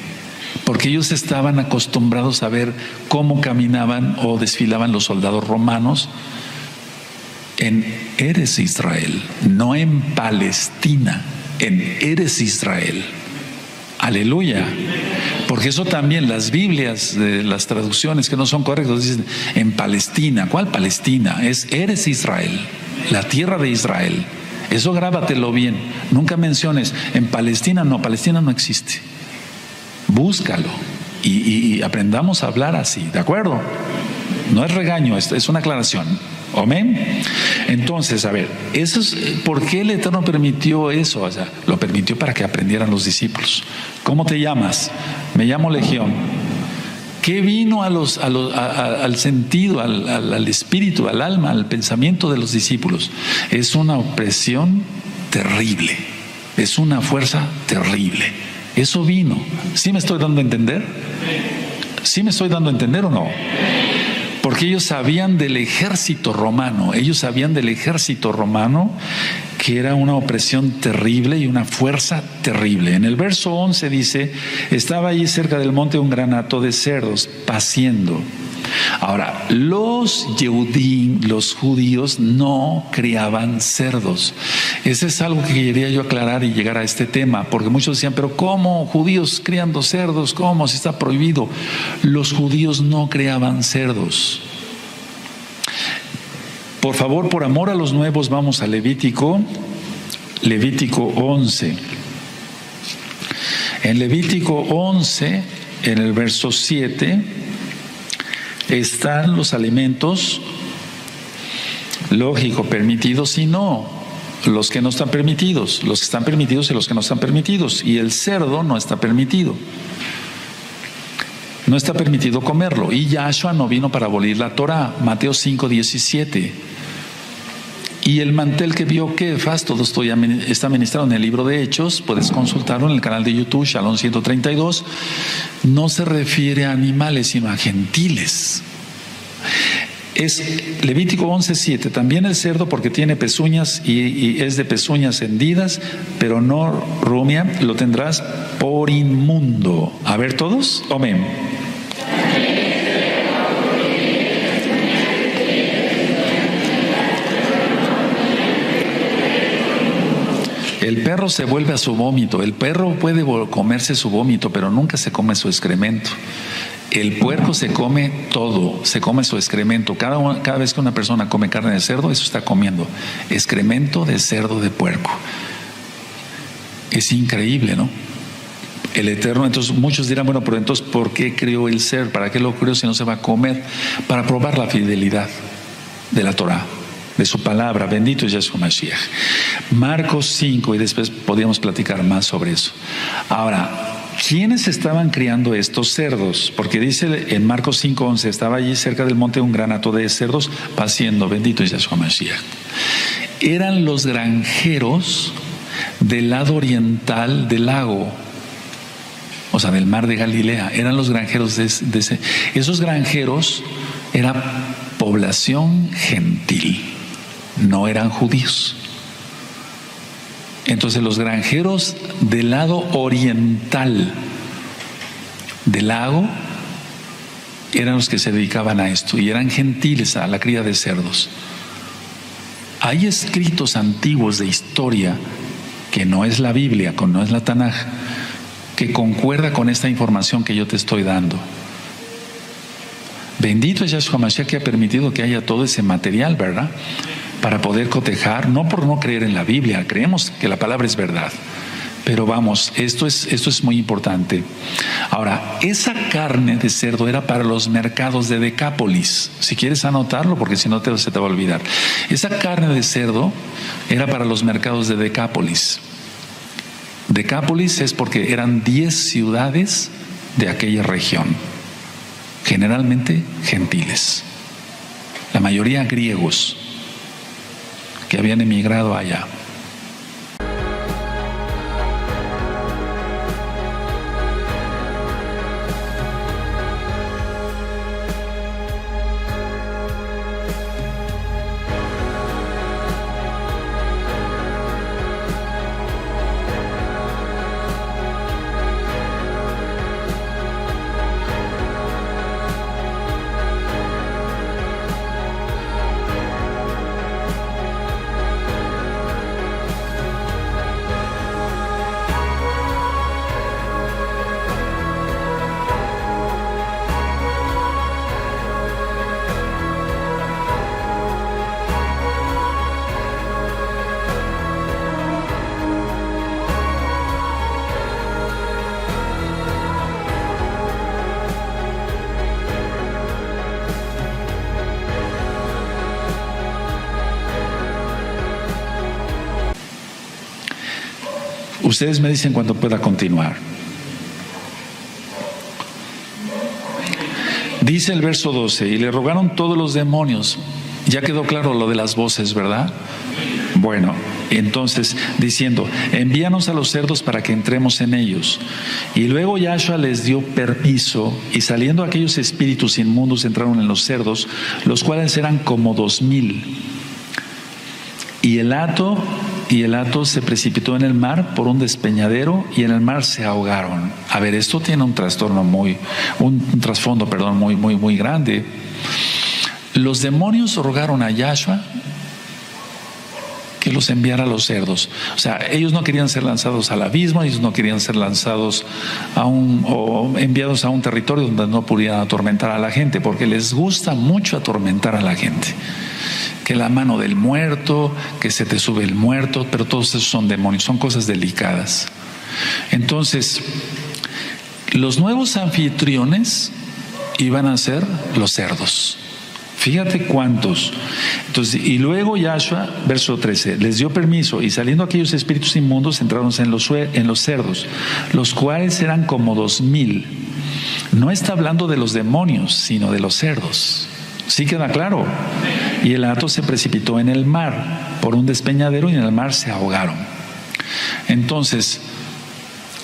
porque ellos estaban acostumbrados a ver cómo caminaban o desfilaban los soldados romanos en Eretz Israel, no en Palestina, en Eretz Israel. Aleluya. Porque eso también las Biblias, las traducciones que no son correctas, dicen en Palestina. ¿Cuál Palestina? Es Eretz Israel, la tierra de Israel. Eso grábatelo bien. Nunca menciones en Palestina. No, Palestina no existe. Búscalo y aprendamos a hablar así, ¿de acuerdo? No es regaño, es una aclaración. Amén. Entonces, a ver, eso es ¿por qué el Eterno permitió eso? O sea, lo permitió para que aprendieran los discípulos. ¿Cómo te llamas? Me llamo Legión. ¿Qué vino al sentido, al espíritu, al alma, al pensamiento de los discípulos? Es una opresión terrible, es una fuerza terrible. Eso vino. ¿Sí me estoy dando a entender? ¿Sí me estoy dando a entender o no? Porque ellos sabían del ejército romano, que era una opresión terrible y una fuerza terrible. En el verso 11 dice, estaba allí cerca del monte un gran hato de cerdos paciendo. Ahora, los Yehudim, los judíos, no criaban cerdos. Ese es algo que quería yo aclarar y llegar a este tema, porque muchos decían, pero ¿cómo judíos criando cerdos? ¿Cómo? Si está prohibido. Los judíos no criaban cerdos. Por favor, por amor a los nuevos, vamos a Levítico 11. En Levítico 11, en el verso 7, están los alimentos, lógico, permitidos y no, los que no están permitidos, los que están permitidos y los que no están permitidos. Y el cerdo no está permitido. No está permitido comerlo. Y Yahshua no vino para abolir la Torah. Mateo 5:17. Y el mantel que vio Kefas, todo esto ya está ministrado en el libro de Hechos, puedes consultarlo en el canal de YouTube, Shalom 132, no se refiere a animales, sino a gentiles. Es Levítico 11:7, también el cerdo porque tiene pezuñas y es de pezuñas hendidas, pero no rumia, lo tendrás por inmundo. A ver todos, amén. El perro se vuelve a su vómito. El perro puede comerse su vómito, pero nunca se come su excremento. El puerco se come todo, se come su excremento. Cada vez que una persona come carne de cerdo, eso está comiendo excremento de cerdo, de puerco. Es increíble, ¿no? El Eterno, entonces muchos dirán, bueno, pero entonces ¿por qué creó el ser? ¿Para qué lo creó si no se va a comer? Para probar la fidelidad de la Torah, de su palabra. Bendito es Yahshua Mashiach. Marcos 5, y después podríamos platicar más sobre eso. Ahora, ¿quiénes estaban criando estos cerdos? Porque dice en Marcos 5:11, estaba allí cerca del monte un gran hato de cerdos paciendo. Bendito es Yahshua Mashiach. Eran los granjeros del lado oriental del lago, o sea, del mar de Galilea. Eran los granjeros de ese. Esos granjeros eran población gentil, no eran judíos. Entonces los granjeros del lado oriental del lago eran los que se dedicaban a esto y eran gentiles, a la cría de cerdos. Hay escritos antiguos de historia, que no es la Biblia, no es la Tanaj, que concuerda con esta información que yo te estoy dando. Bendito es Yahshua Mashiach, que ha permitido que haya todo ese material, ¿verdad? Para poder cotejar, no por no creer en la Biblia, creemos que la palabra es verdad. Pero vamos, esto es muy importante. Ahora, esa carne de cerdo era para los mercados de Decápolis. Si quieres anotarlo, porque si no se te va a olvidar. Esa carne de cerdo era para los mercados de Decápolis. Decápolis es porque eran 10 ciudades de aquella región, generalmente gentiles, la mayoría griegos que habían emigrado allá. Ustedes me dicen cuando pueda continuar. Dice el verso 12, y le rogaron todos los demonios. Ya quedó claro lo de las voces, ¿verdad? Bueno, entonces diciendo, envíanos a los cerdos para que entremos en ellos. Y luego Yahshua les dio permiso, y saliendo aquellos espíritus inmundos entraron en los cerdos, los cuales eran como 2000. Y el hato se precipitó en el mar por un despeñadero y en el mar se ahogaron. A ver, esto tiene un trasfondo muy grande. Los demonios rogaron a Yahshua que los enviara a los cerdos. O sea, ellos no querían ser lanzados al abismo, ellos no querían ser lanzados o enviados a un territorio donde no pudieran atormentar a la gente, porque les gusta mucho atormentar a la gente. Que la mano del muerto, que se te sube el muerto, pero todos esos son demonios, son cosas delicadas. Entonces, los nuevos anfitriones iban a ser los cerdos. Fíjate cuántos. Entonces, y luego Yahshua, verso 13, les dio permiso, y saliendo aquellos espíritus inmundos entraron en los cerdos, los cuales eran como 2000. No está hablando de los demonios, sino de los cerdos. ¿Sí queda claro? Y el hato se precipitó en el mar por un despeñadero y en el mar se ahogaron. Entonces,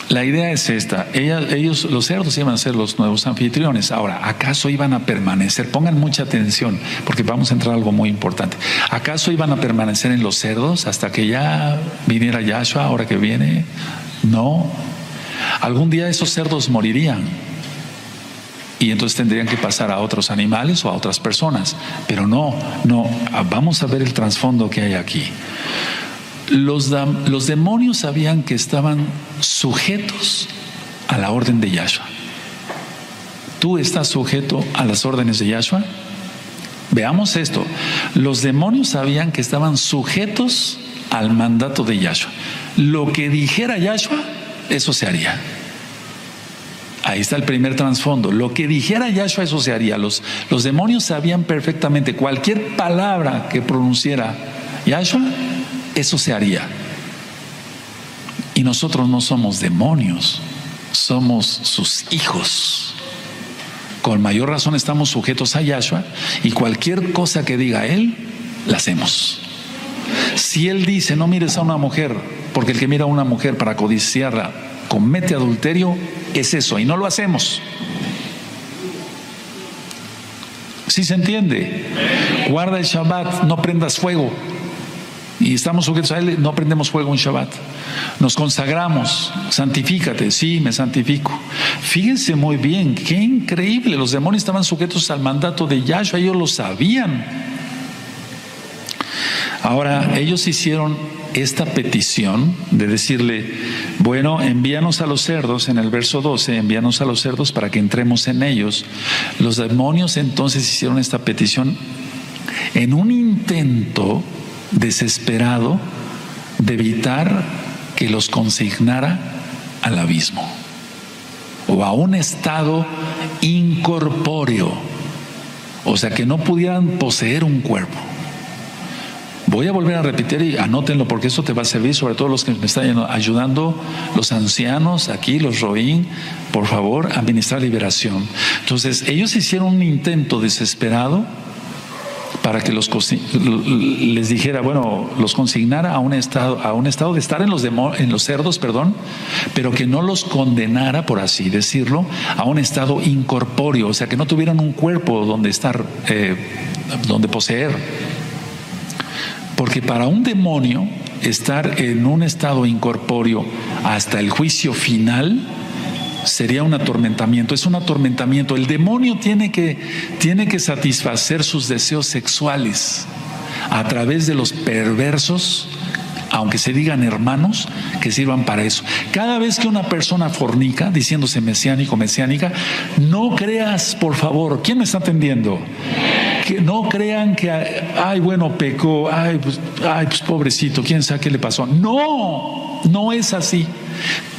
la idea es esta. Ellos, los cerdos, iban a ser los nuevos anfitriones. Ahora, ¿acaso iban a permanecer? Pongan mucha atención, porque vamos a entrar a algo muy importante. ¿Acaso iban a permanecer en los cerdos hasta que ya viniera Yahshua, ahora que viene? No. Algún día esos cerdos morirían. Y entonces tendrían que pasar a otros animales o a otras personas. Pero no. Vamos a ver el trasfondo que hay aquí. Los demonios sabían que estaban sujetos a la orden de Yahshua. ¿Tú estás sujeto a las órdenes de Yahshua? Veamos esto. Los demonios sabían que estaban sujetos al mandato de Yahshua. lo que dijera Yahshua, eso se haría. Ahí está el primer trasfondo. Lo que dijera Yahshua, eso se haría. Los demonios sabían perfectamente cualquier palabra que pronunciara Yahshua, eso se haría. Y nosotros no somos demonios, somos sus hijos. Con mayor razón estamos sujetos a Yahshua y cualquier cosa que diga Él, la hacemos. Si Él dice, no mires a una mujer, porque el que mira a una mujer para codiciarla comete adulterio, es eso, y no lo hacemos. ¿Sí se entiende? Guarda el Shabbat, no prendas fuego. Y estamos sujetos a Él, no prendemos fuego en Shabbat. Nos consagramos, santifícate. Sí, me santifico. Fíjense muy bien, qué increíble. Los demonios estaban sujetos al mandato de Yahshua, ellos lo sabían. Ahora, ellos hicieron esta petición de decirle, bueno, envíanos a los cerdos, en el verso 12, envíanos a los cerdos para que entremos en ellos. Los demonios entonces hicieron esta petición en un intento desesperado de evitar que los consignara al abismo o a un estado incorpóreo, o sea, que no pudieran poseer un cuerpo. Voy a volver a repetir y anótenlo porque esto te va a servir, sobre todo los que me están ayudando, los ancianos aquí, los roín, por favor, administrar liberación. Entonces, ellos hicieron un intento desesperado para que les dijera, bueno, los consignara a un estado de estar en los cerdos, pero que no los condenara, por así decirlo, a un estado incorpóreo, o sea, que no tuvieran un cuerpo donde estar, donde poseer. Porque para un demonio estar en un estado incorpóreo hasta el juicio final sería un atormentamiento, es un atormentamiento. El demonio tiene que satisfacer sus deseos sexuales a través de los perversos, aunque se digan hermanos, que sirvan para eso. Cada vez que una persona fornica, diciéndose mesiánico, mesiánica, no creas, por favor, ¿quién me está atendiendo? Que no crean que, ay, bueno, pecó, pues pobrecito, quién sabe qué le pasó. No, no es así.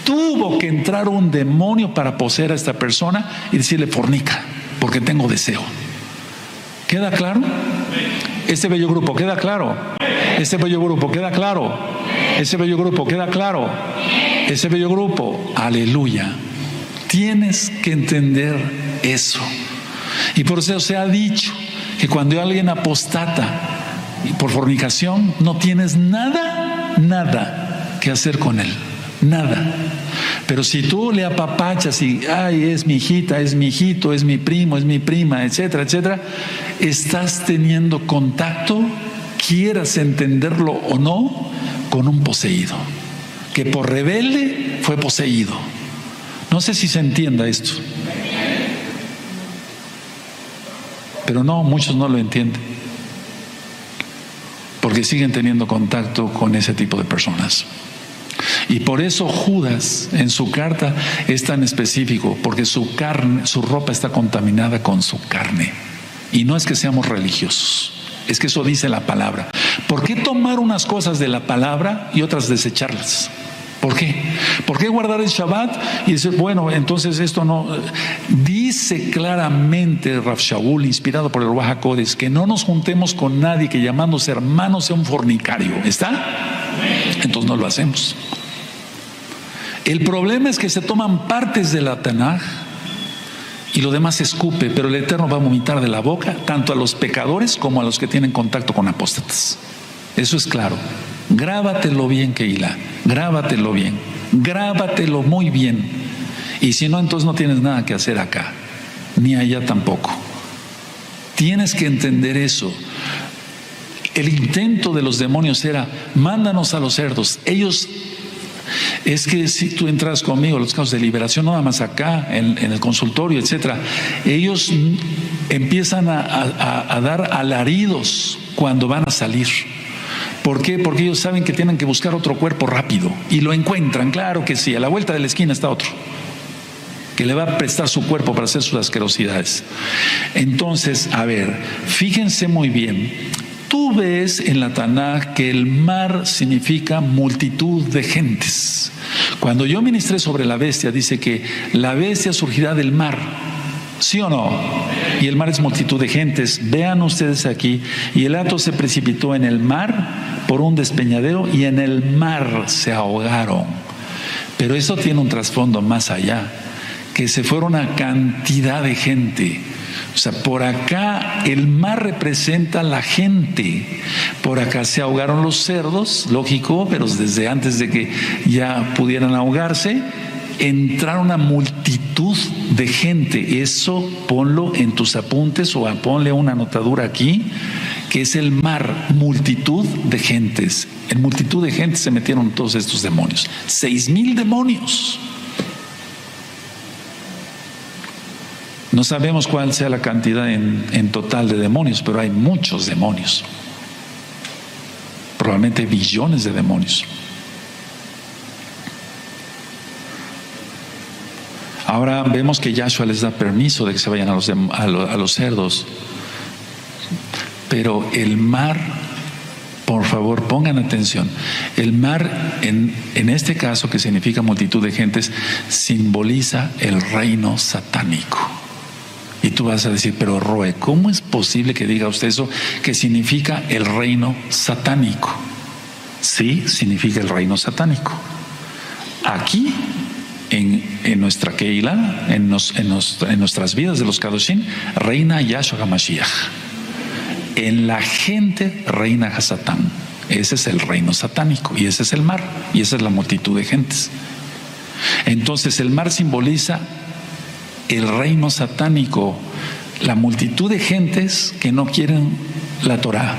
Tuvo que entrar un demonio para poseer a esta persona y decirle fornica, porque tengo deseo. ¿Queda claro? Este bello grupo, ¿queda claro? Este bello grupo, ¿queda claro? Ese bello grupo, ¿queda claro? Ese bello grupo, aleluya. Tienes que entender eso. Y por eso se ha dicho que cuando alguien apostata por fornicación, no tienes nada que hacer con él, nada. Pero si tú le apapachas y, ay, es mi hijita, es mi hijito, es mi primo, es mi prima, etcétera, etcétera, estás teniendo contacto, quieras entenderlo o no, con un poseído, que por rebelde fue poseído. No sé si se entienda esto. Pero no, muchos no lo entienden, porque siguen teniendo contacto con ese tipo de personas. Y por eso Judas en su carta es tan específico, porque su carne, su ropa está contaminada con su carne. Y no es que seamos religiosos, es que eso dice la palabra. ¿Por qué tomar unas cosas de la palabra y otras desecharlas? ¿Por qué? ¿Por qué guardar el Shabbat y decir, bueno, entonces esto no? Dice claramente Rav Shaul, inspirado por el Ruach HaKodesh, que no nos juntemos con nadie que llamándose hermano sea un fornicario. ¿Está? Entonces no lo hacemos. El problema es que se toman partes de la Tanaj y lo demás se escupe, pero el Eterno va a vomitar de la boca tanto a los pecadores como a los que tienen contacto con apóstatas. Eso es claro. Grábatelo bien, Keilah, grábatelo bien, grábatelo muy bien. Y si no, entonces no tienes nada que hacer acá, ni allá tampoco. Tienes que entender eso. El intento de los demonios era, mándanos a los cerdos. Ellos, es que si tú entras conmigo, los casos de liberación, no nada más acá, en el consultorio, etcétera, ellos empiezan a dar alaridos cuando van a salir. ¿Por qué? Porque ellos saben que tienen que buscar otro cuerpo rápido y lo encuentran, claro que sí, a la vuelta de la esquina está otro que le va a prestar su cuerpo para hacer sus asquerosidades. Entonces, a ver, fíjense muy bien, Tú ves en la Tanaj que el mar significa multitud de gentes. Cuando yo ministré sobre la bestia, dice que la bestia surgirá del mar. ¿Sí o no? Y el mar es multitud de gentes. Vean ustedes aquí, y el hato se precipitó en el mar por un despeñadero y en el mar se ahogaron. Pero eso tiene un trasfondo más allá, que se fueron una cantidad de gente. O sea, por acá el mar representa la gente. Por acá se ahogaron los cerdos, lógico, pero desde antes de que ya pudieran ahogarse, entraron una multitud de gente. Eso ponlo en tus apuntes o ponle una anotadura aquí, que es el mar, multitud de gentes. En multitud de gentes se metieron todos estos demonios. 6,000 demonios. No sabemos cuál sea la cantidad en total de demonios, pero hay muchos demonios. Probablemente billones de demonios. Ahora vemos que Yahshua les da permiso de que se vayan a los cerdos. Pero el mar, por favor, pongan atención. El mar, en este caso, que significa multitud de gentes, simboliza el reino satánico. Y tú vas a decir, pero Roe, ¿cómo es posible que diga usted eso? Que significa el reino satánico. Sí, significa el reino satánico. Aquí, en nuestra Keilah, en nuestras vidas de los Kadoshim, reina Yahshua HaMashiach. En la gente reina Hasatán. Ese es el reino satánico y ese es el mar y esa es la multitud de gentes. Entonces el mar simboliza el reino satánico, la multitud de gentes que no quieren la Torah.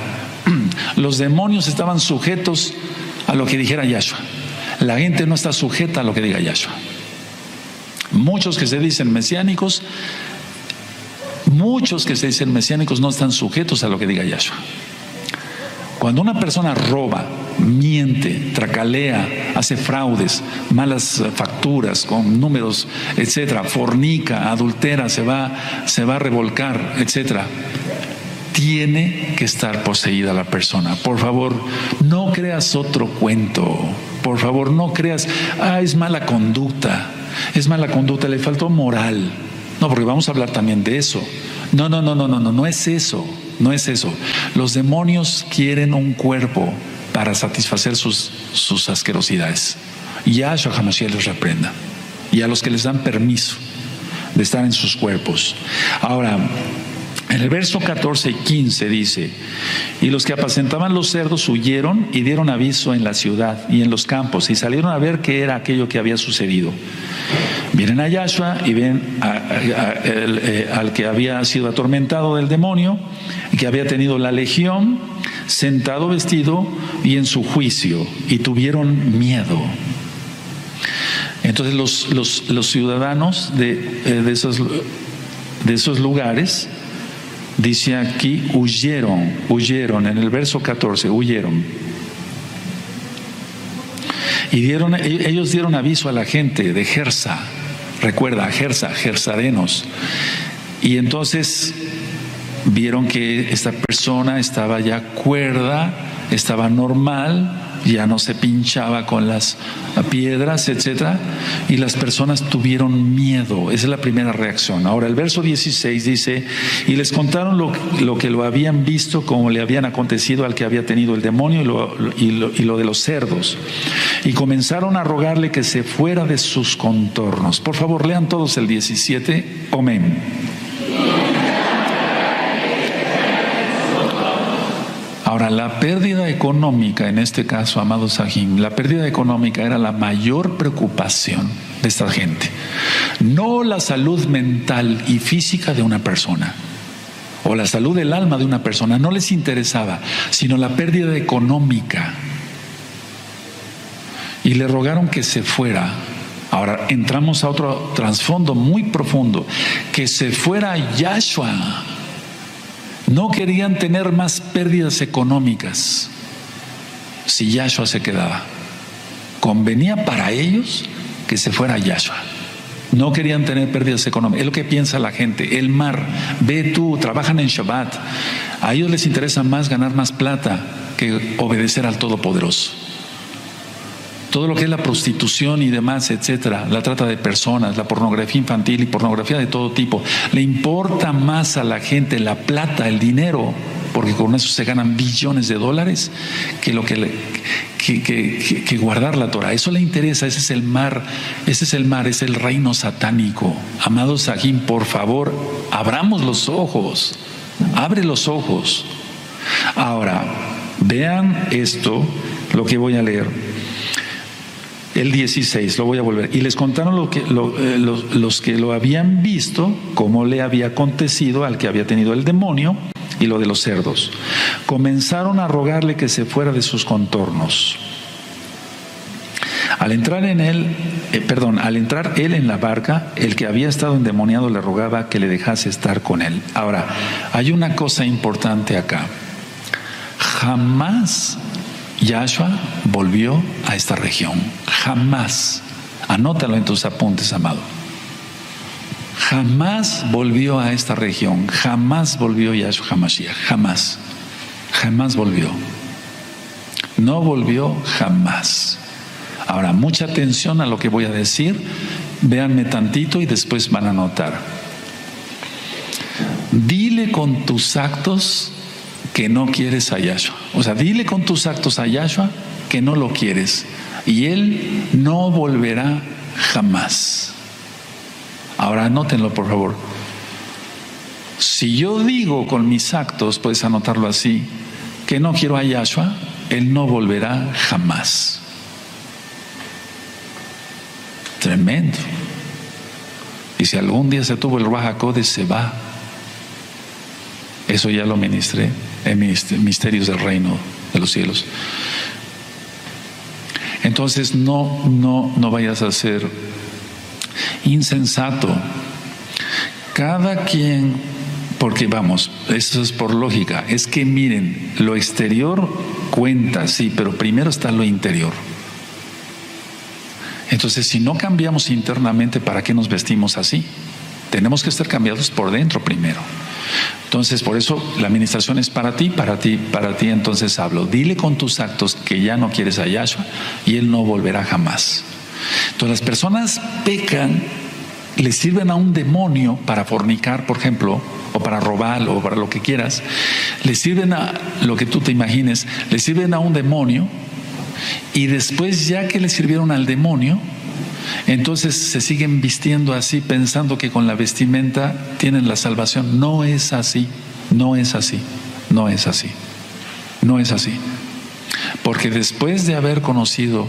Los demonios estaban sujetos a lo que dijera Yahshua. La gente no está sujeta a lo que diga Yahshua. Muchos que se dicen mesiánicos no están sujetos a lo que diga Yahshua. Cuando una persona roba, miente, tracalea, hace fraudes, malas facturas con números, etcétera, fornica, adultera, se va a revolcar, etcétera, tiene que estar poseída la persona. Por favor, no creas otro cuento. Por favor, no creas, es mala conducta, le faltó moral. No, porque vamos a hablar también de eso. No es eso. No es eso. Los demonios quieren un cuerpo para satisfacer sus asquerosidades. Yahshua HaMashiach les reprenda. Y a los que les dan permiso de estar en sus cuerpos. Ahora, en el verso 14 y 15 dice: y los que apacentaban los cerdos huyeron y dieron aviso en la ciudad y en los campos y salieron a ver qué era aquello que había sucedido. Vienen a Yahshua y ven al que había sido atormentado del demonio y que había tenido la legión, sentado vestido y en su juicio, y tuvieron miedo. Entonces los ciudadanos de esos lugares, dice aquí, huyeron, en el verso 14, huyeron. Y ellos dieron aviso a la gente de Gersa, recuerda, gersarenos. Y entonces vieron que esta persona estaba ya cuerda, estaba normal, ya no se pinchaba con las piedras, etcétera, y las personas tuvieron miedo. Esa es la primera reacción. Ahora el verso 16 dice: y les contaron lo que lo habían visto, como le habían acontecido al que había tenido el demonio y lo de los cerdos, y comenzaron a rogarle que se fuera de sus contornos. Por favor, lean todos el 17. Amén. Ahora, la pérdida económica, en este caso, amados Sahim, la pérdida económica era la mayor preocupación de esta gente. No la salud mental y física de una persona, o la salud del alma de una persona, no les interesaba, sino la pérdida económica. Y le rogaron que se fuera. Ahora, entramos a otro trasfondo muy profundo, que se fuera Yahshua. No querían tener más pérdidas económicas si Yahshua se quedaba. Convenía para ellos que se fuera Yahshua. No querían tener pérdidas económicas. Es lo que piensa la gente. El mar, ve tú, trabajan en Shabbat. A ellos les interesa más ganar más plata que obedecer al Todopoderoso. Todo lo que es la prostitución y demás, etcétera, la trata de personas, la pornografía infantil y pornografía de todo tipo, le importa más a la gente la plata, el dinero, porque con eso se ganan billones de dólares, que lo que guardar la Torah. Eso le interesa. Ese es el mar, es el reino satánico. Amados Sahim, por favor, abramos los ojos, abre los ojos. Ahora, vean esto, lo que voy a leer. El 16, lo voy a volver. Y les contaron los que lo habían visto, cómo le había acontecido al que había tenido el demonio, y lo de los cerdos. Comenzaron a rogarle que se fuera de sus contornos. Al entrar él en la barca, el que había estado endemoniado le rogaba que le dejase estar con él. Ahora, hay una cosa importante acá. Jamás Yahshua volvió a esta región. Jamás. Anótalo en tus apuntes, amado. Jamás volvió a esta región. Jamás volvió Yahshua HaMashiach. Jamás. Jamás volvió. No volvió jamás. Ahora, mucha atención a lo que voy a decir. Véanme tantito y después van a notar. Dile con tus actos que no quieres a Yahshua. O sea, dile con tus actos a Yahshua que no lo quieres. Y Él no volverá jamás. Ahora anótenlo, por favor. Si yo digo con mis actos, puedes anotarlo así, que no quiero a Yahshua, Él no volverá jamás. Tremendo. Y si algún día se tuvo el Ruach HaKodesh, se va. Eso ya lo ministré en Misterios del Reino de los Cielos. Entonces no vayas a ser insensato. Cada quien, porque vamos, eso es por lógica, es que miren, lo exterior cuenta, sí, pero primero está lo interior. Entonces, si no cambiamos internamente, ¿para qué nos vestimos así? Tenemos que estar cambiados por dentro primero. Entonces, por eso la administración es para ti. Entonces hablo. Dile con tus actos que ya no quieres a Yahshua y Él no volverá jamás. Entonces, las personas pecan, le sirven a un demonio para fornicar, por ejemplo, o para robar, o para lo que quieras. Le sirven a lo que tú te imagines, le sirven a un demonio, y después, ya que le sirvieron al demonio, entonces se siguen vistiendo así, pensando que con la vestimenta tienen la salvación. No es así, no es así, no es así, no es así. Porque después de haber conocido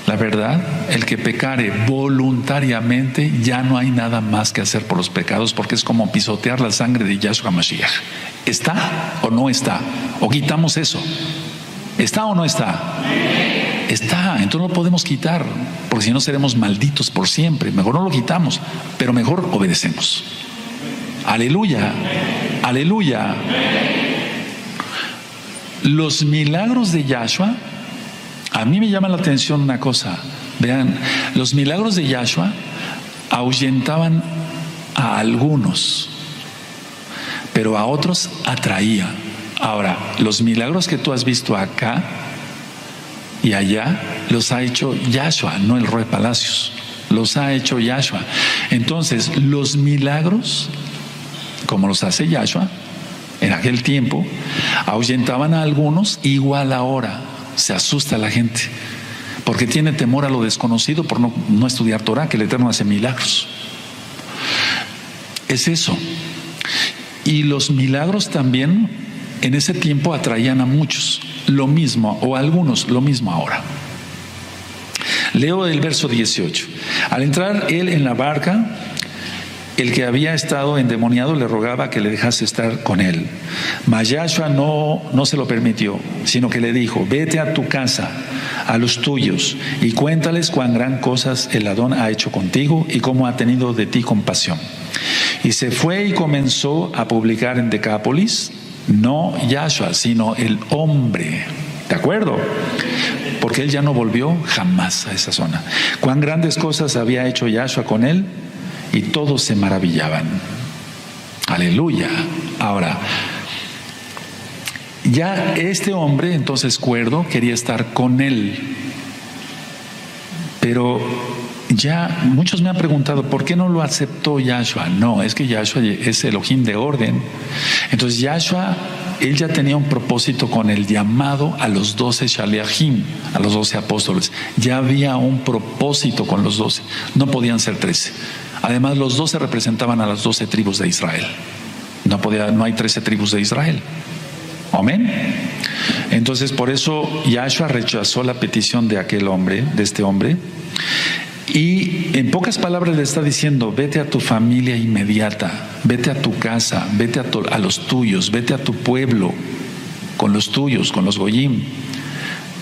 la verdad, el que pecare voluntariamente, ya no hay nada más que hacer por los pecados, porque es como pisotear la sangre de Yahshua HaMashiach. ¿Está o no está? ¿O quitamos eso? ¿Está o no está? Está, entonces no lo podemos quitar, porque si no seremos malditos por siempre. Mejor no lo quitamos, pero mejor obedecemos. Aleluya, aleluya. Los milagros de Yahshua, a mí me llama la atención una cosa. Vean, los milagros de Yahshua ahuyentaban a algunos, pero a otros atraía. Ahora, los milagros que tú has visto acá y allá los ha hecho Yahshua, no el Roy Palacios. Los ha hecho Yahshua. Entonces, los milagros, como los hace Yahshua, en aquel tiempo, ahuyentaban a algunos, igual ahora. Se asusta la gente, porque tiene temor a lo desconocido por no estudiar Torah, que el Eterno hace milagros. Es eso. Y los milagros también en ese tiempo atraían a muchos, lo mismo, o a algunos, lo mismo ahora. Leo el verso 18. Al entrar él en la barca, el que había estado endemoniado le rogaba que le dejase estar con él. Mas Yahshua no se lo permitió, sino que le dijo: vete a tu casa, a los tuyos, y cuéntales cuán gran cosas el Adón ha hecho contigo y cómo ha tenido de ti compasión. Y se fue y comenzó a publicar en Decápolis, no Yahshua, sino el hombre. ¿De acuerdo? porque él ya no volvió jamás a esa zona. Cuán grandes cosas había hecho Yahshua con él y todos se maravillaban. Aleluya. Ahora, ya este hombre, entonces cuerdo, quería estar con él. Pero ya muchos me han preguntado, ¿por qué no lo aceptó Yahshua? No, es que Yahshua es Elohim de orden. Entonces Yahshua, él ya tenía un propósito con el llamado a los 12 Shaliachim, a los 12 apóstoles. Ya había un propósito con los 12, no podían ser 13. Además, los 12 representaban a las 12 tribus de Israel. No hay 13 tribus de Israel. Amén. Entonces, por eso Yahshua rechazó la petición de aquel hombre, de este hombre, y en pocas palabras le está diciendo: vete a tu familia inmediata, vete a tu casa, vete a los tuyos, vete a tu pueblo, con los tuyos, con los goyim,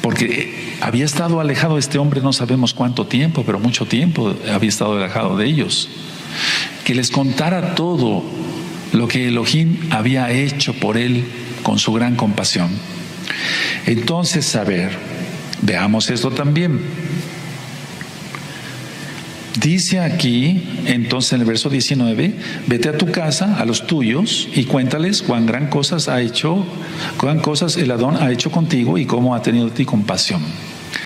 porque había estado alejado este hombre, no sabemos cuánto tiempo, pero mucho tiempo había estado alejado de ellos. Que les contara todo lo que Elohim había hecho por él con su gran compasión. Entonces, a ver, veamos esto también. Dice aquí, entonces en el verso 19, vete a tu casa, a los tuyos, y cuéntales cuán cosas el Adón ha hecho contigo y cómo ha tenido de ti compasión.